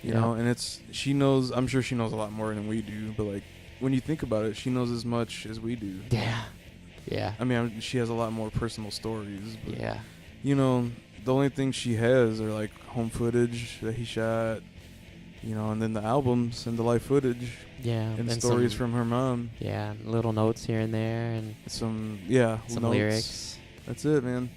you know. And she knows. I'm sure she knows a lot more than we do. But like when you think about it, she knows as much as we do. Yeah. Yeah. I mean, she has a lot more personal stories. But, Yeah. the only thing she has are like home footage that he shot, and then the albums and the live footage Yeah. and stories some, from her mom. Yeah, little notes here and there and Some some notes. lyrics. That's it, man.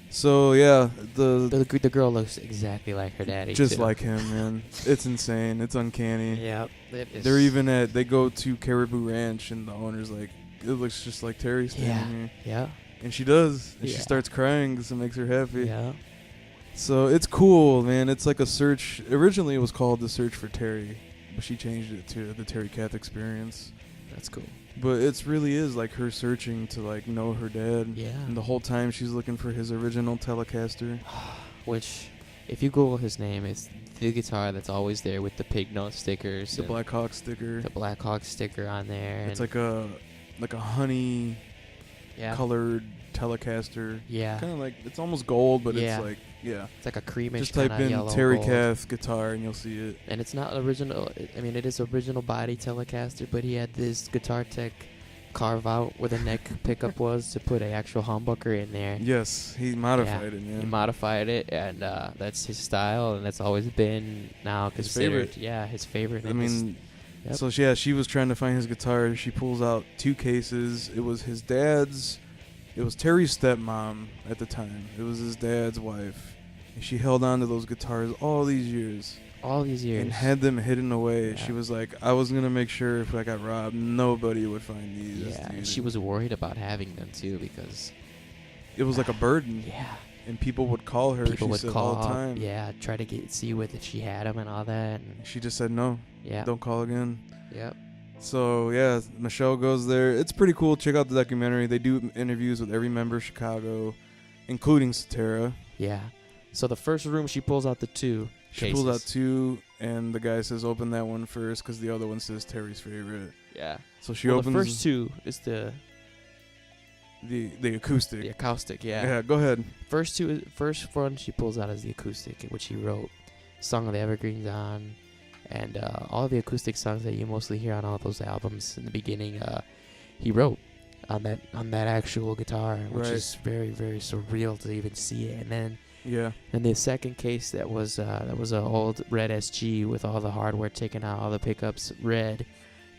So yeah, The girl looks exactly like her daddy. just too. like him, man. It's insane. It's uncanny. Yep. They go to Caribou Ranch and the owner's like, it looks just like Terry standing here. Yeah. And she does. And she Yeah. starts crying because it makes her happy. Yeah. So it's cool, man. It's like a search. Originally it was called The Search for Terry, but she changed it to The Terry Kath Experience. That's cool. But it really is like her searching to like know her dad. Yeah. And the whole time she's looking for his original Telecaster. Which, if you Google his name, it's the guitar that's always there with the pig nose stickers. The and Black Hawk sticker. The Black Hawk sticker on there. It's and like a honey yeah. colored Telecaster. Yeah. Kind of like, it's almost gold, but Yeah. it's like, yeah. It's like a creamish Just kind type of in yellow Terry gold. Kath guitar and you'll see it. And it's not original. I mean, it is original body Telecaster, but he had this Guitar Tech carve out where the neck pickup was to put an actual humbucker in there. Yes, he modified it, man. He modified it, and that's his style, and that's always been now His considered. favorite. Yeah, his favorite. I and his- mean, Yep. so she was trying to find his guitar. She pulls out 2 cases. It was his dad's. It was Terry's stepmom at the time. It was his dad's wife. And she held on to those guitars all these years. all these years. And had them hidden away. Yeah. She was like, I was going to make sure if I got robbed, nobody would find these. Yeah, and dude. she was worried about having them too because It was like a burden. yeah, And people would call her, people she would said, call. all the time. Yeah, try to see if she had them and all that. And She just said no. yeah, Don't call again. yep. So yeah, Michelle goes there. It's pretty cool. Check out the documentary. They do interviews with every member of Chicago, including Satara. Yeah. So the first room, she pulls out the two She cases. pulls out two, and the guy says, "Open that one first," because the other one says Terry's favorite. Yeah. So she well, opens the first two is the acoustic. the acoustic. Yeah. Yeah. Go ahead. First one she pulls out is the acoustic, which he wrote "Song of the Evergreens" on, and all the acoustic songs that you mostly hear on all those albums in the beginning, he wrote on that actual guitar, which is very, very surreal to even see it. And then and the second case that was an old red SG with all the hardware taken out, all the pickups red.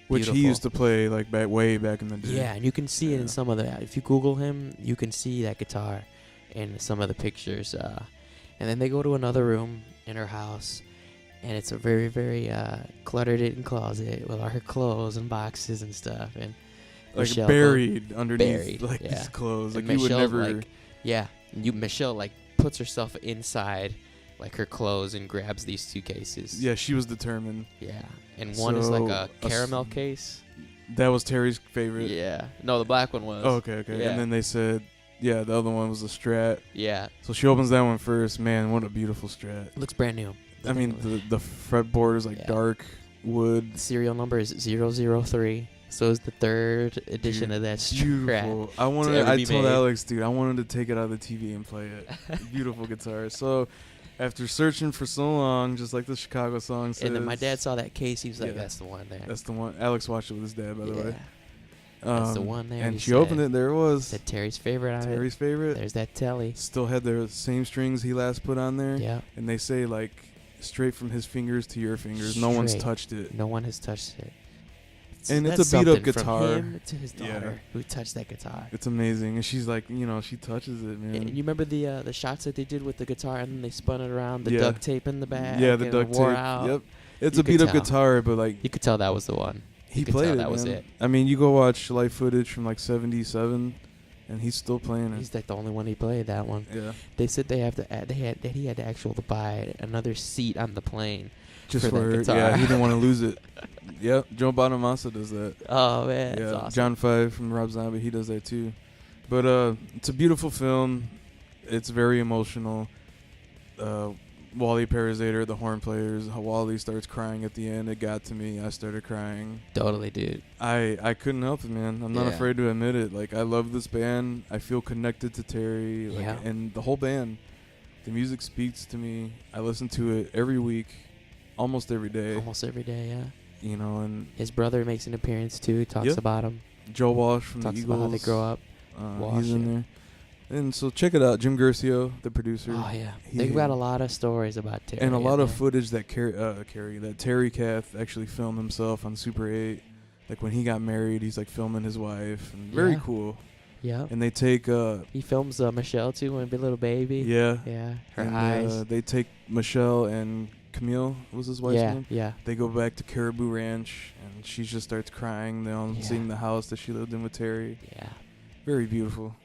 Which Beautiful. he used to play like way back in the day. Yeah, and you can see it in some of the. If you Google him, you can see that guitar in some of the pictures. And then they go to another room in her house, and it's a very, very cluttered-in closet with all her clothes and boxes and stuff, and like Michelle buried underneath these clothes. And Like you would never. Michelle puts herself inside like her clothes and grabs these two cases. Yeah, she was determined. Yeah, and one is like a caramel case. That was Terry's favorite. Yeah. No, the black one was. Oh, okay. Yeah. And then they said, the other one was a Strat. Yeah. So she opens that one first. Man, what a beautiful Strat. Looks brand new. I mean, the fretboard is like dark wood. The serial number is 003. So it's the third edition of that Beautiful. Strat. I told Alex, dude, I wanted to take it out of the TV and play it. Beautiful guitar. So after searching for so long, just like the Chicago song says. And then my dad saw that case. He was like, that's the one there. That's the one. Alex watched it with his dad, by the way. That's the one there. And she opened it. There it was. Said Terry's favorite on it. Terry's favorite. There's that telly. Still had the same strings he last put on there. Yeah. And they say, like, straight from his fingers to your fingers. No one's touched it. No one has touched it. And it's a beat-up guitar. From him to his daughter who touched that guitar. It's amazing. And she's like, she touches it, man. And you remember the shots that they did with the guitar, and then they spun it around, the duct tape in the back. Yeah, the duct tape. Out. Yep. It's a beat-up guitar, but like you could tell that was the one. He played it. That man. was it. I mean, you go watch live footage from like '77, and he's still playing it. He's like the only one he played that one. Yeah. They said he had to actually buy another seat on the plane. Just for that guitar. Yeah, he didn't want to lose it. Yep, Joe Bonamassa does that. Oh man, that's awesome. John Five from Rob Zombie, he does that too. But it's a beautiful film. It's very emotional. Wally Parazater, the horn players. Wally starts crying at the end. It got to me. I started crying. Totally, dude. I couldn't help it, man. I'm not afraid to admit it. Like, I love this band. I feel connected to Terry. Like, and the whole band. The music speaks to me. I listen to it every week, almost every day. Almost every day, yeah. And his brother makes an appearance too. Talks about him. Joe Walsh from the Eagles. Talks about how they grow up. He's in there. And so check it out. Jim Guercio, the producer. Oh, yeah. They've got a lot of stories about Terry. And a lot of footage that that Terry Kath actually filmed himself on Super 8. Like when he got married, he's like filming his wife. And very cool. Yeah. And they take... he films Michelle too when a little baby. Yeah. Yeah. Her and, eyes. They take Michelle and Camille, was his wife's name? Yeah. They go back to Caribou Ranch, and she just starts crying. They're seeing the house that she lived in with Terry. Yeah. Very beautiful.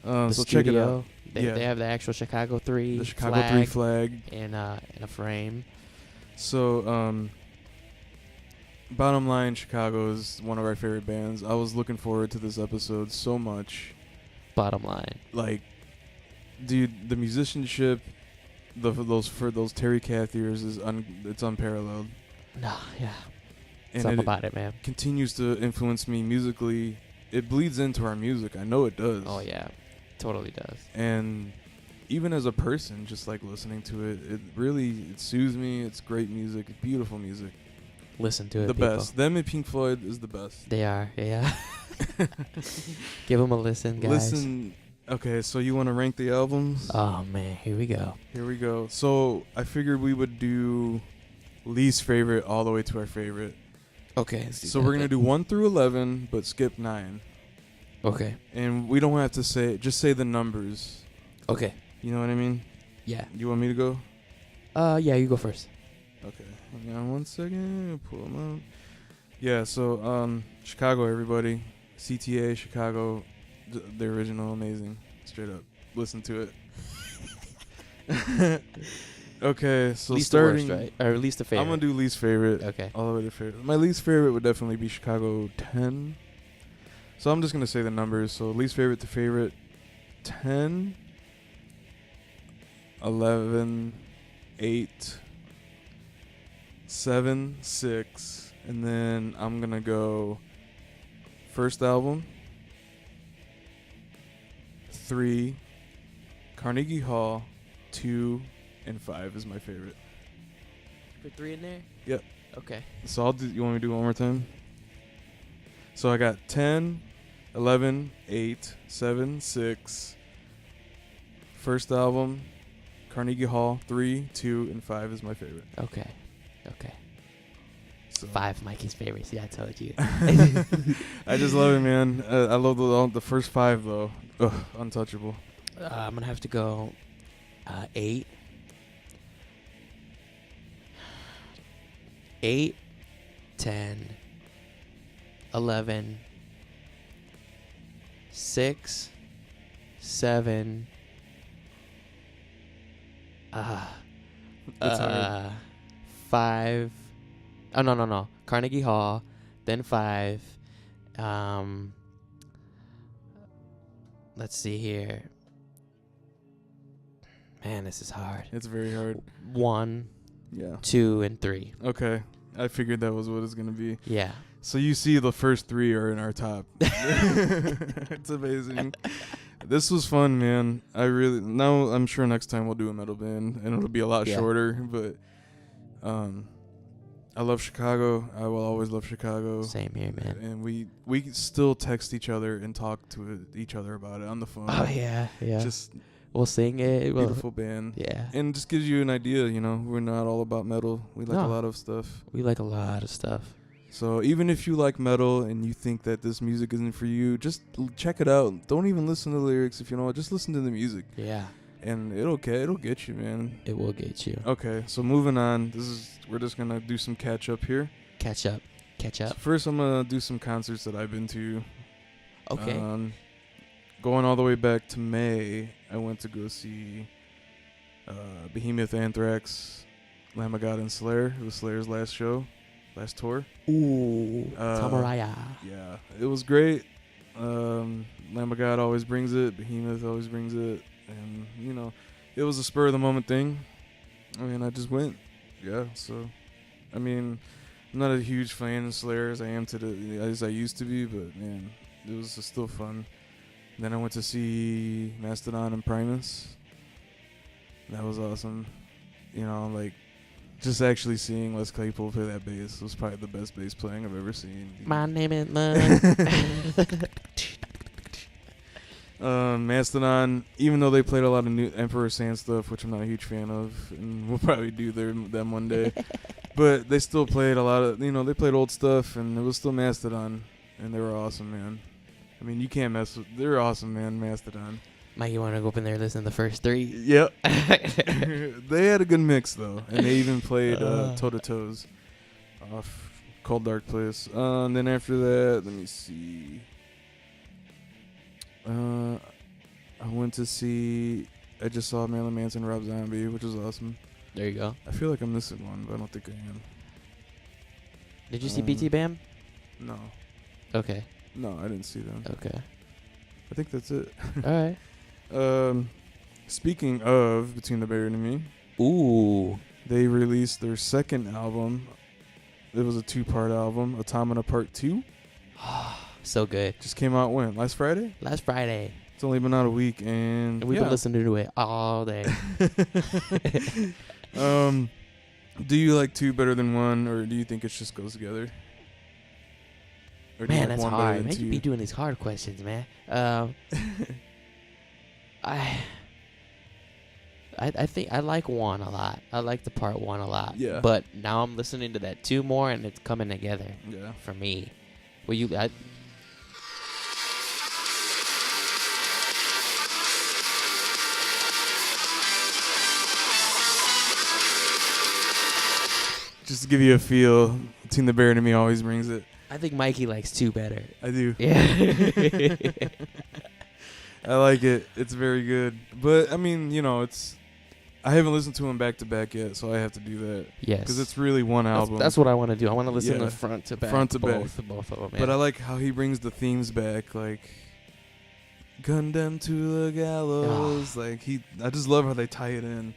So studio, check it out. They have the actual Chicago 3 the Chicago 3 flag in a frame. So bottom line, Chicago is one of our favorite bands. I was looking forward to this episode so much. Bottom line, like, dude, the musicianship, those Terry Kath years it's unparalleled. No, yeah, and something about it, man. Continues to influence me musically. It bleeds into our music. I know it does. Oh yeah. Totally does. And even as a person, just like listening to it, it really soothes me. It's great music, beautiful music. Listen to it, the people. best. Them and Pink Floyd is the best. They are, yeah. Give them a listen, guys. Listen. Okay, so you want to rank the albums? Oh man, here we go. Here we go. So I figured we would do least favorite all the way to our favorite. Okay. So we're gonna do 1 through 11, but skip 9. Okay. And we don't have to just say the numbers. Okay. You know what I mean? Yeah. You want me to go? Yeah, you go first. Okay. Hang on 1 second. Pull them up. Yeah, so Chicago, everybody. CTA, Chicago, the original, amazing. Straight up. Listen to it. Okay, so least starting, the worst, right? Or least the favorite. I'm gonna do least favorite. Okay. All the way to favorite. My least favorite would definitely be Chicago 10. So I'm just gonna say the numbers. So least favorite to favorite, 10, 11, 8, 7, 6, and then I'm gonna go first album, 3, Carnegie Hall, 2, and 5 is my favorite. Put 3 in there? Yep. Okay. So I'll do. You want me to do it one more time? So I got 10, 11, 8, 7, 6. First album, Carnegie Hall, 3, 2, and 5 is my favorite. Okay. So 5 Mikey's favorites. Yeah, I told you. I just love it, man. I love the first 5 though. Ugh, untouchable. I'm gonna have to go 8. 8, 10, 11, 6, 7. That's hard. 5. Oh no. Carnegie Hall, then 5. Let's see here. Man, this is hard. It's very hard. 1, Yeah. 2, and 3. Okay. I figured that was what it's gonna be. Yeah. So you see the first 3 are in our top. It's amazing. This was fun, man. Now I'm sure next time we'll do a metal band and it'll be a lot shorter, but I love Chicago. I will always love Chicago. Same here, man. And we still text each other and talk to each other about it on the phone. Oh yeah. Just we'll sing it. beautiful band. Yeah. And just gives you an idea, we're not all about metal. We like a lot of stuff. We like a lot of stuff. So even if you like metal and you think that this music isn't for you, just check it out. Don't even listen to the lyrics if you know it. Just listen to the music. Yeah. And it'll get you, man. It will get you. Okay, so moving on. We're just gonna do some catch up here. Catch up. So first, I'm gonna do some concerts that I've been to. Okay. Going all the way back to May, I went to go see Behemoth, Anthrax, Lamb of God, and Slayer. It was Slayer's last tour. Ooh, Tamaraya. Yeah, it was great. Lamb of God always brings it. Behemoth always brings it. And, it was a spur of the moment thing. I mean, I just went. Yeah, so, I mean, I'm not a huge fan of Slayer as I used to be, but, man, it was still fun. Then I went to see Mastodon and Primus. That was awesome. Just actually seeing Les Claypool play that bass was probably the best bass playing I've ever seen. My name is Love. Mastodon, even though they played a lot of new Emperor Sand stuff, which I'm not a huge fan of, and we'll probably do them one day, but they still played a lot of, they played old stuff, and it was still Mastodon, and they were awesome, man. I mean, you can't mess with, they're awesome, man, Mastodon. Mike, you want to go up in there and listen to the first 3? Yep. They had a good mix, though, and they even played Toe to Toes off Cold Dark Place. And then after that, let me see. I just saw Marilyn Manson, Rob Zombie, which was awesome. There you go. I feel like I'm missing one, but I don't think I am. Did you see BT Bam? No. Okay. No, I didn't see them. Okay. I think that's it. All right. Speaking of Between the Buried and Me. Ooh. They released their second album. It was a 2-part album, Automata Part 2. So good. Just came out when? Last Friday? Last Friday. It's only been out a week, and we've been listening to it all day. Do you like 2 better than 1, or do you think it just goes together? Or do you Man, like that's one better hard. than Man, 2? you be doing these hard questions, man. I think I like 1 a lot. I like the part 1 a lot. Yeah. But now I'm listening to that 2 more, and it's coming together. Yeah. For me. Well, just to give you a feel, Between the Buried and Me always brings it. I think Mikey likes 2 better. I do. Yeah. I like it. It's very good. But, I mean, I haven't listened to them back to back yet, so I have to do that. Yes. Because it's really one album. That's what I want to do. I want to listen to front to back. Front to both back. Both of them, yeah. But I like how he brings the themes back, like condemned to the gallows. Like I just love how they tie it in.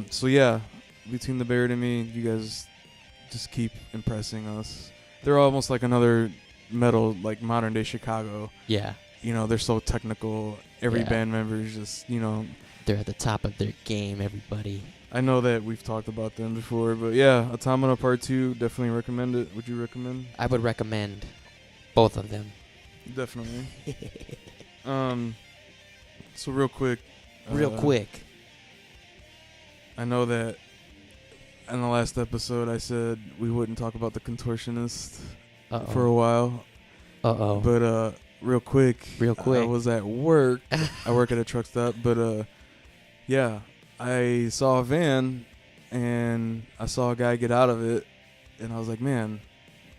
So yeah, between the Barrett and me, you guys just keep impressing us. They're almost like another metal, like modern day Chicago. Yeah. You know, they're so technical. Every band member is just, you know, they're at the top of their game, everybody. I know that we've talked about them before, but yeah, Automata Part 2, definitely recommend it. Would you recommend? I would recommend both of them. Definitely. So real quick. I know that in the last episode I said we wouldn't talk about the Contortionist for a while. But real quick. I was at work. I work at a truck stop, but yeah, I saw a van and I saw a guy get out of it, and I was like, man,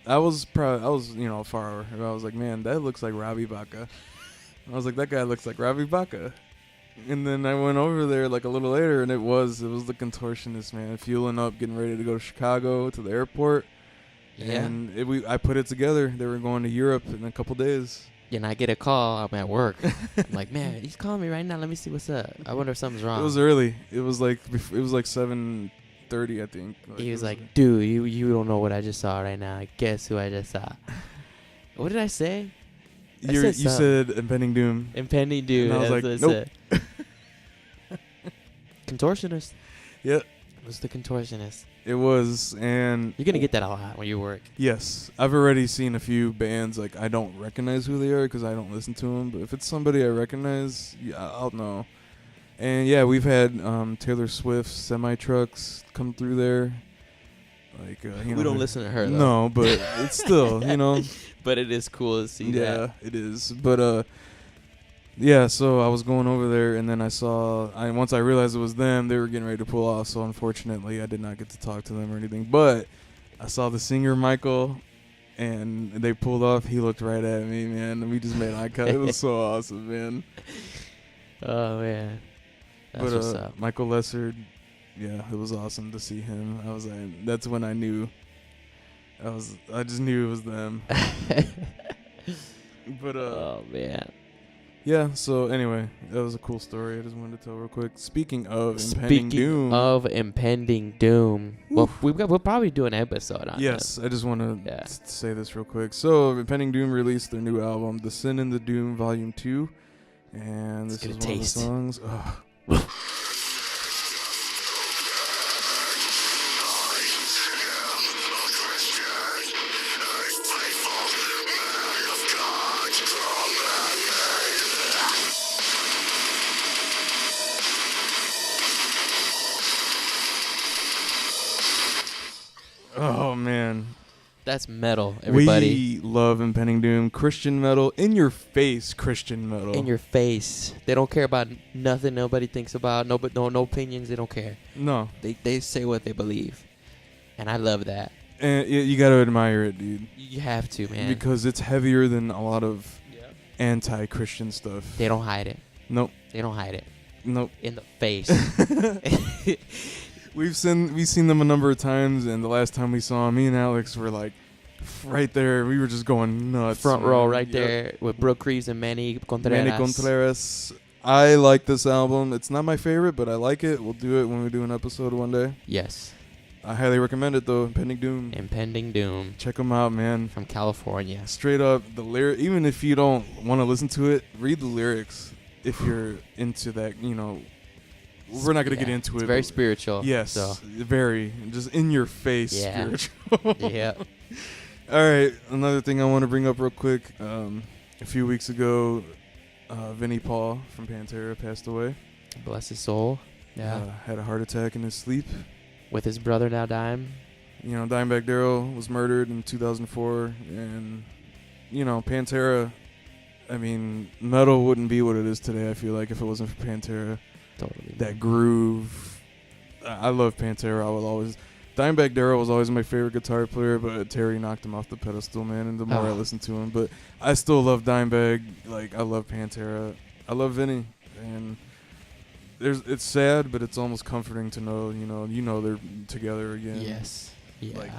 I was you know, far. I was like, man, that looks like Robbie Baca. I was like, that guy looks like Robbie Baca. And then I went over there like a little later, and it was the Contortionist, man, fueling up, getting ready to go to Chicago to the airport. Yeah. And I put it together. They were going to Europe in a couple days. And I get a call. I'm at work. I'm like, man, he's calling me right now. Let me see what's up. I wonder if something's wrong. It was early. It was like 7:30, I think. He was like, dude, you don't know what I just saw right now. Guess who I just saw? What did I say? You said Impending Doom. Impending Doom. And I was like, nope. Contortionist. Yep. It was the Contortionist. It was, and you're gonna get that a lot when you work. Yes, I've already seen a few bands like I don't recognize who they are because I don't listen to them. But if it's somebody I recognize, yeah, I'll know. And yeah, we've had Taylor Swift semi trucks come through there. Like we don't listen to her though. No, but it's still But it is cool to see that. Yeah, it is. But yeah, so I was going over there, and then once I realized it was them, they were getting ready to pull off, so unfortunately I did not get to talk to them or anything. But I saw the singer, Michael, and they pulled off. He looked right at me, man, and we just made eye contact. It was so awesome, man. Oh, man. That's what's up. Michael Lessard, yeah, it was awesome to see him. I was like, that's when I knew. I just knew it was them. But oh, man. Yeah, so anyway, that was a cool story I just wanted to tell real quick. Speaking of impending doom. Well, we'll probably do an episode on Yes, I just want to say this real quick. So, Impending Doom released their new album, The Sin and the Doom Volume 2. And this is one of the songs. Oh, man. That's metal, everybody. We love Impending Doom. Christian metal. In your face, Christian metal. In your face. They don't care about nothing nobody thinks about. No opinions. They don't care. No. They say what they believe. And I love that. And you got to admire it, dude. You have to, man. Because it's heavier than a lot of anti-Christian stuff. They don't hide it. Nope. They don't hide it. Nope. In the face. We've seen them a number of times, and the last time we saw them, me and Alex were like right there. We were just going nuts. Front row right there with Brooke Reeves and Manny Contreras. I like this album. It's not my favorite, but I like it. We'll do it when we do an episode one day. Yes. I highly recommend it, though. Impending Doom. Impending Doom. Check them out, man. From California. Straight up, the lyric. Even if you don't want to listen to it, read the lyrics. If you're into that, we're not going to get into it. It's very spiritual. Yes, so. Very. Just in your face spiritual. Yeah. All right, another thing I want to bring up real quick. A few weeks ago, Vinnie Paul from Pantera passed away. Bless his soul. Yeah. Had a heart attack in his sleep. With his brother now dying. Dimebag Darrell was murdered in 2004. And, Pantera, metal wouldn't be what it is today, I feel like, if it wasn't for Pantera. Totally. That groove. I love Pantera. Dimebag Darrell was always my favorite guitar player, but Terry knocked him off the pedestal, man, and the more I listened to him. But I still love Dimebag. Like, I love Pantera. I love Vinny. And it's sad, but it's almost comforting to know, they're together again. Yes. Yeah. Like,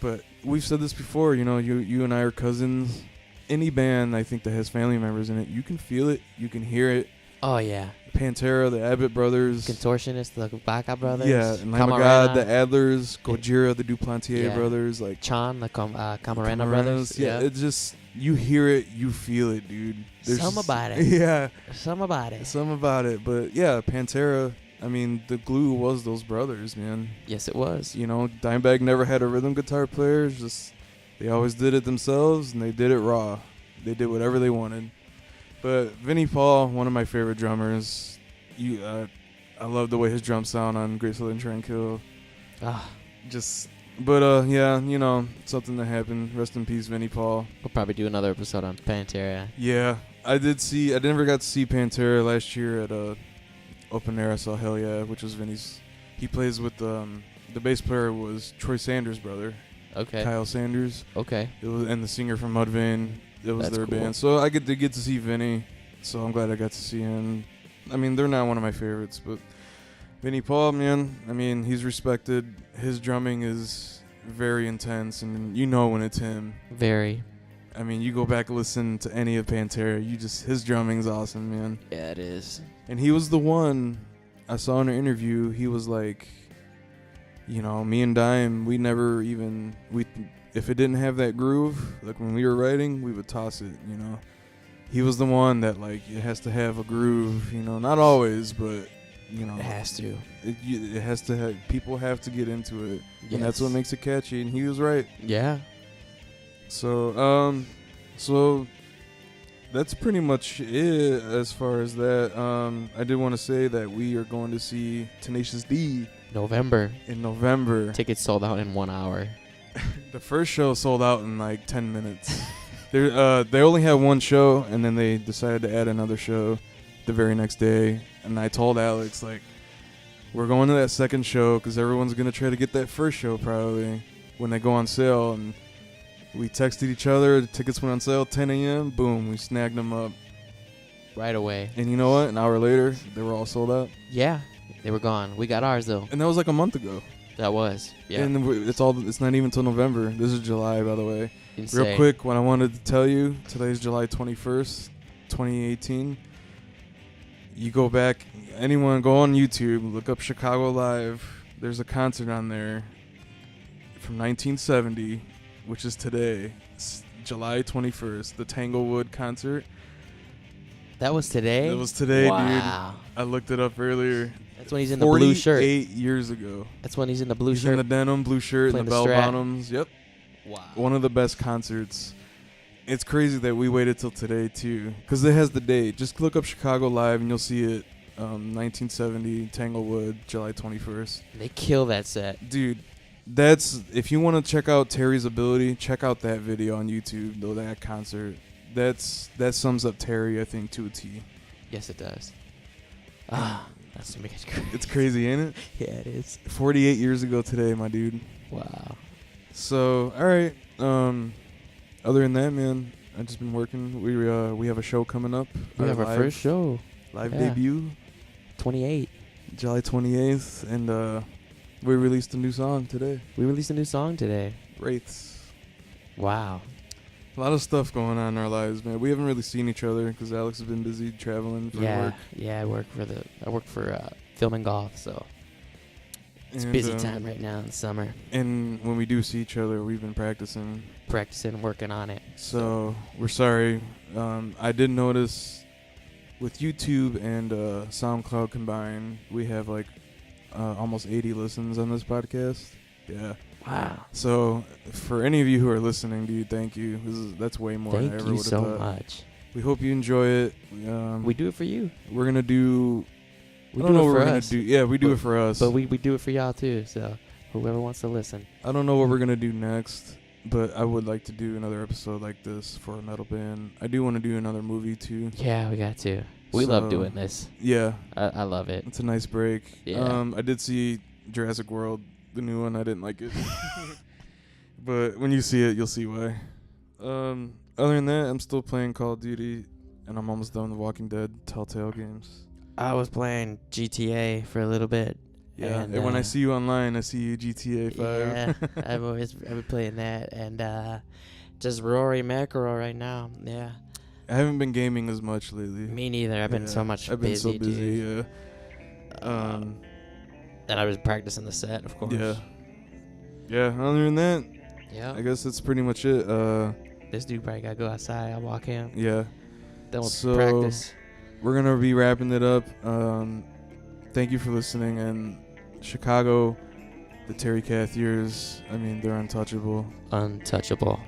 but we've said this before, you and I are cousins. Any band I think that has family members in it, you can feel it, you can hear it. Oh yeah. Pantera, the Abbott brothers, Contortionist, the Baca brothers. Yeah, and Lamb of God, the Adlers, Gojira, the Duplantier brothers, like Chan, the Camarena brothers. Yeah, it's just you hear it, you feel it, dude. There's Some about it. Yeah, some about it. But yeah, Pantera. I mean, the glue was those brothers, man. Yes, it was. Dimebag never had a rhythm guitar player. It's just they always did it themselves, and they did it raw. They did whatever they wanted. But Vinnie Paul, one of my favorite drummers. I love the way his drums sound on Great Southern Tranquil. Yeah, something that happened. Rest in peace, Vinnie Paul. We'll probably do another episode on Pantera. Yeah, I never got to see Pantera last year at open air. I saw Hell Yeah, which was Vinnie's. He plays with the bass player was Troy Sanders' brother. Okay. Kyle Sanders. Okay. And the singer from Mudvayne. It was That's their cool. band. So I get to see Vinnie. So I'm glad I got to see him. I mean, they're not one of my favorites, but Vinnie Paul, man, I mean, he's respected. His drumming is very intense, and when it's him. Very. I mean, you go back and listen to any of Pantera, his drumming's awesome, man. Yeah, it is. And he was the one I saw in an interview. He was like, me and Dime, we never even if it didn't have that groove, like when we were writing, we would toss it, He was the one that, like, it has to have a groove, not always, but, It has to. It has to have, people have to get into it. Yes. And that's what makes it catchy, and he was right. Yeah. So that's pretty much it as far as that. I did want to say that we are going to see Tenacious D in November. Tickets sold out in 1 hour. The first show sold out in like 10 minutes. They only had one show, and then they decided to add another show the very next day. And I told Alex, like, we're going to that second show because everyone's going to try to get that first show probably when they go on sale. And we texted each other. The tickets went on sale 10 a.m. Boom, we snagged them up. Right away. And you know what? An hour later, they were all sold out. Yeah, they were gone. We got ours, though. And that was like a month ago. That was, yeah. And it's not even till November. This is July, by the way. Insane. Real quick, what I wanted to tell you, today's July 21st, 2018. You go back, anyone go on YouTube, look up Chicago Live. There's a concert on there from 1970, which is today, July 21st, the Tanglewood concert. That was today? That was today, wow. dude. I looked it up earlier. That's when he's in the blue shirt. 48 years ago. That's when he's in the blue He's shirt. in the denim blue shirt and the bell bottoms. Yep. Wow. One of the best concerts. It's crazy that we waited till today, too, because it has the date. Just look up Chicago Live, and you'll see it. 1970, Tanglewood, July 21st. They kill that set. Dude, if you want to check out Terry's ability, check out that video on YouTube, though, that concert. That sums up Terry, I think, to a T. Yes, it does. That's crazy. It's crazy, ain't it? Yeah, it is. 48 years ago today, my dude. Wow. So, all right. Other than that, man, I've just been working. We have a show coming up. We have our first show. Live debut. 28. July 28th. And we released a new song today. Wraiths. Wow. A lot of stuff going on in our lives, man. We haven't really seen each other because Alex has been busy traveling for work. Yeah, I work for film and golf, so it's busy time right now in the summer. And when we do see each other, we've been practicing, working on it. So we're sorry. I did notice with YouTube and SoundCloud combined, we have like almost 80 listens on this podcast. Yeah. Wow. So for any of you who are listening, dude, thank you. That's way more than I ever would have thought. Thank you so much. We hope you enjoy it. We do it for you. We're gonna do. We do it for us. Yeah, we do it for us. But we do it for y'all too. So whoever wants to listen. I don't know what we're gonna do next, but I would like to do another episode like this for a metal band. I do want to do another movie too. Yeah, we got to. We love doing this. Yeah, I love it. It's a nice break. Yeah. I did see Jurassic World, the new one. I didn't like it, but when you see it, you'll see why. Other than that, I'm still playing Call of Duty, and I'm almost done with The Walking Dead Telltale games. I was playing GTA for a little bit. Yeah, and when I see you online, I see you GTA 5. Yeah, I've been playing that, and just Rory Mackerel right now. Yeah. I haven't been gaming as much lately. Me neither. I've been so much. I've been so busy. dude. Yeah. And I was practicing the set, of course. Yeah. Yeah. Other than that, yeah. I guess that's pretty much it. This dude probably gotta go outside. I'll walk him. Yeah. Then we'll So practice. we're gonna be wrapping it up. Thank you for listening. And Chicago, the Terry Kath years. I mean, they're untouchable. Untouchable.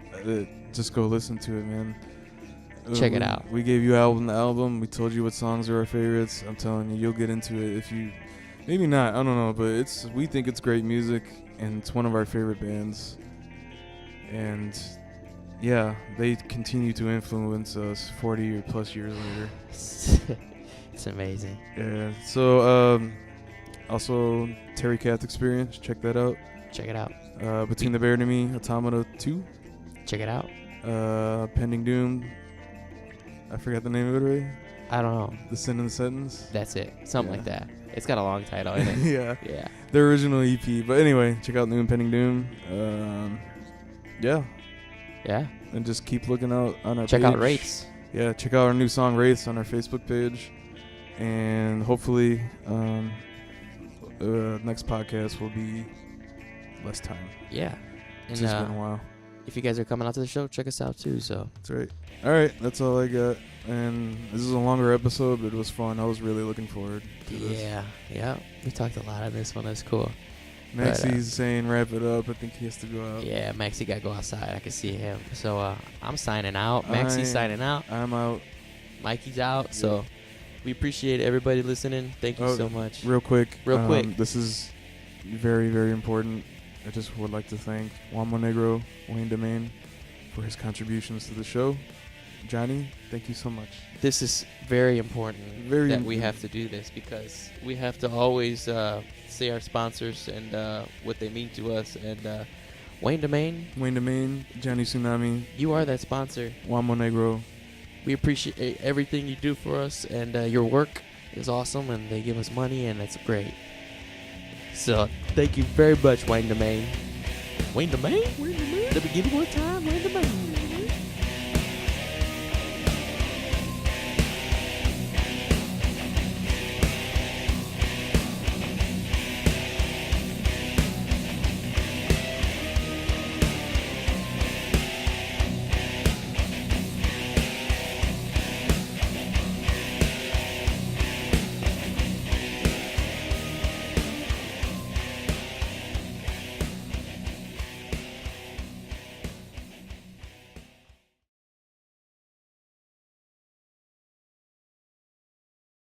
Just go listen to it, man. Check it out. We gave you album to album. We told you what songs are our favorites. I'm telling you, you'll get into it if you. Maybe not. I don't know, but we think it's great music, and it's one of our favorite bands. And yeah, they continue to influence us 40 or plus years later. It's amazing. Yeah. So also Terry Kath Experience. Check that out. Check it out. Between the Bear and Me, Automata 2. Check it out. Pending Doom. I forgot the name of it already. I don't know. The Sin in the Sentence. That's it. Something like that. It's got a long title, isn't it? Yeah. Yeah. The original EP. But anyway, check out New and Pending Doom. Yeah. Yeah. And just keep looking out on our Check page. out Wraiths. Yeah, check out our new song Wraiths on our Facebook page. And hopefully next podcast will be less time. Yeah. It's And just been a while. if you guys are coming out to the show, check us out too. So That's right. All right, that's all I got. And this is a longer episode, but it was fun. I was really looking forward to this. yeah. We talked a lot on this one. That's cool. Maxie's saying wrap it up. I think he has to go out. Yeah, Maxie got to go outside. I can see him. So I'm signing out. Maxie's signing out. I'm out. Mikey's out. So we appreciate everybody listening. Thank you so much. Real quick. Quick. This is very, very important. I just would like to thank Juan Monegro, Wayne Domain, for his contributions to the show. Johnny, thank you so much. This is very important Very that we important. have to do this because we have to always say our sponsors and what they mean to us. And Wayne Domain, Johnny Tsunami, you are that sponsor. Juan Monegro. We appreciate everything you do for us, and your work is awesome, and they give us money, and it's great. So thank you very much, Wayne Domain. Wayne Domain? Let me give you one time, Wayne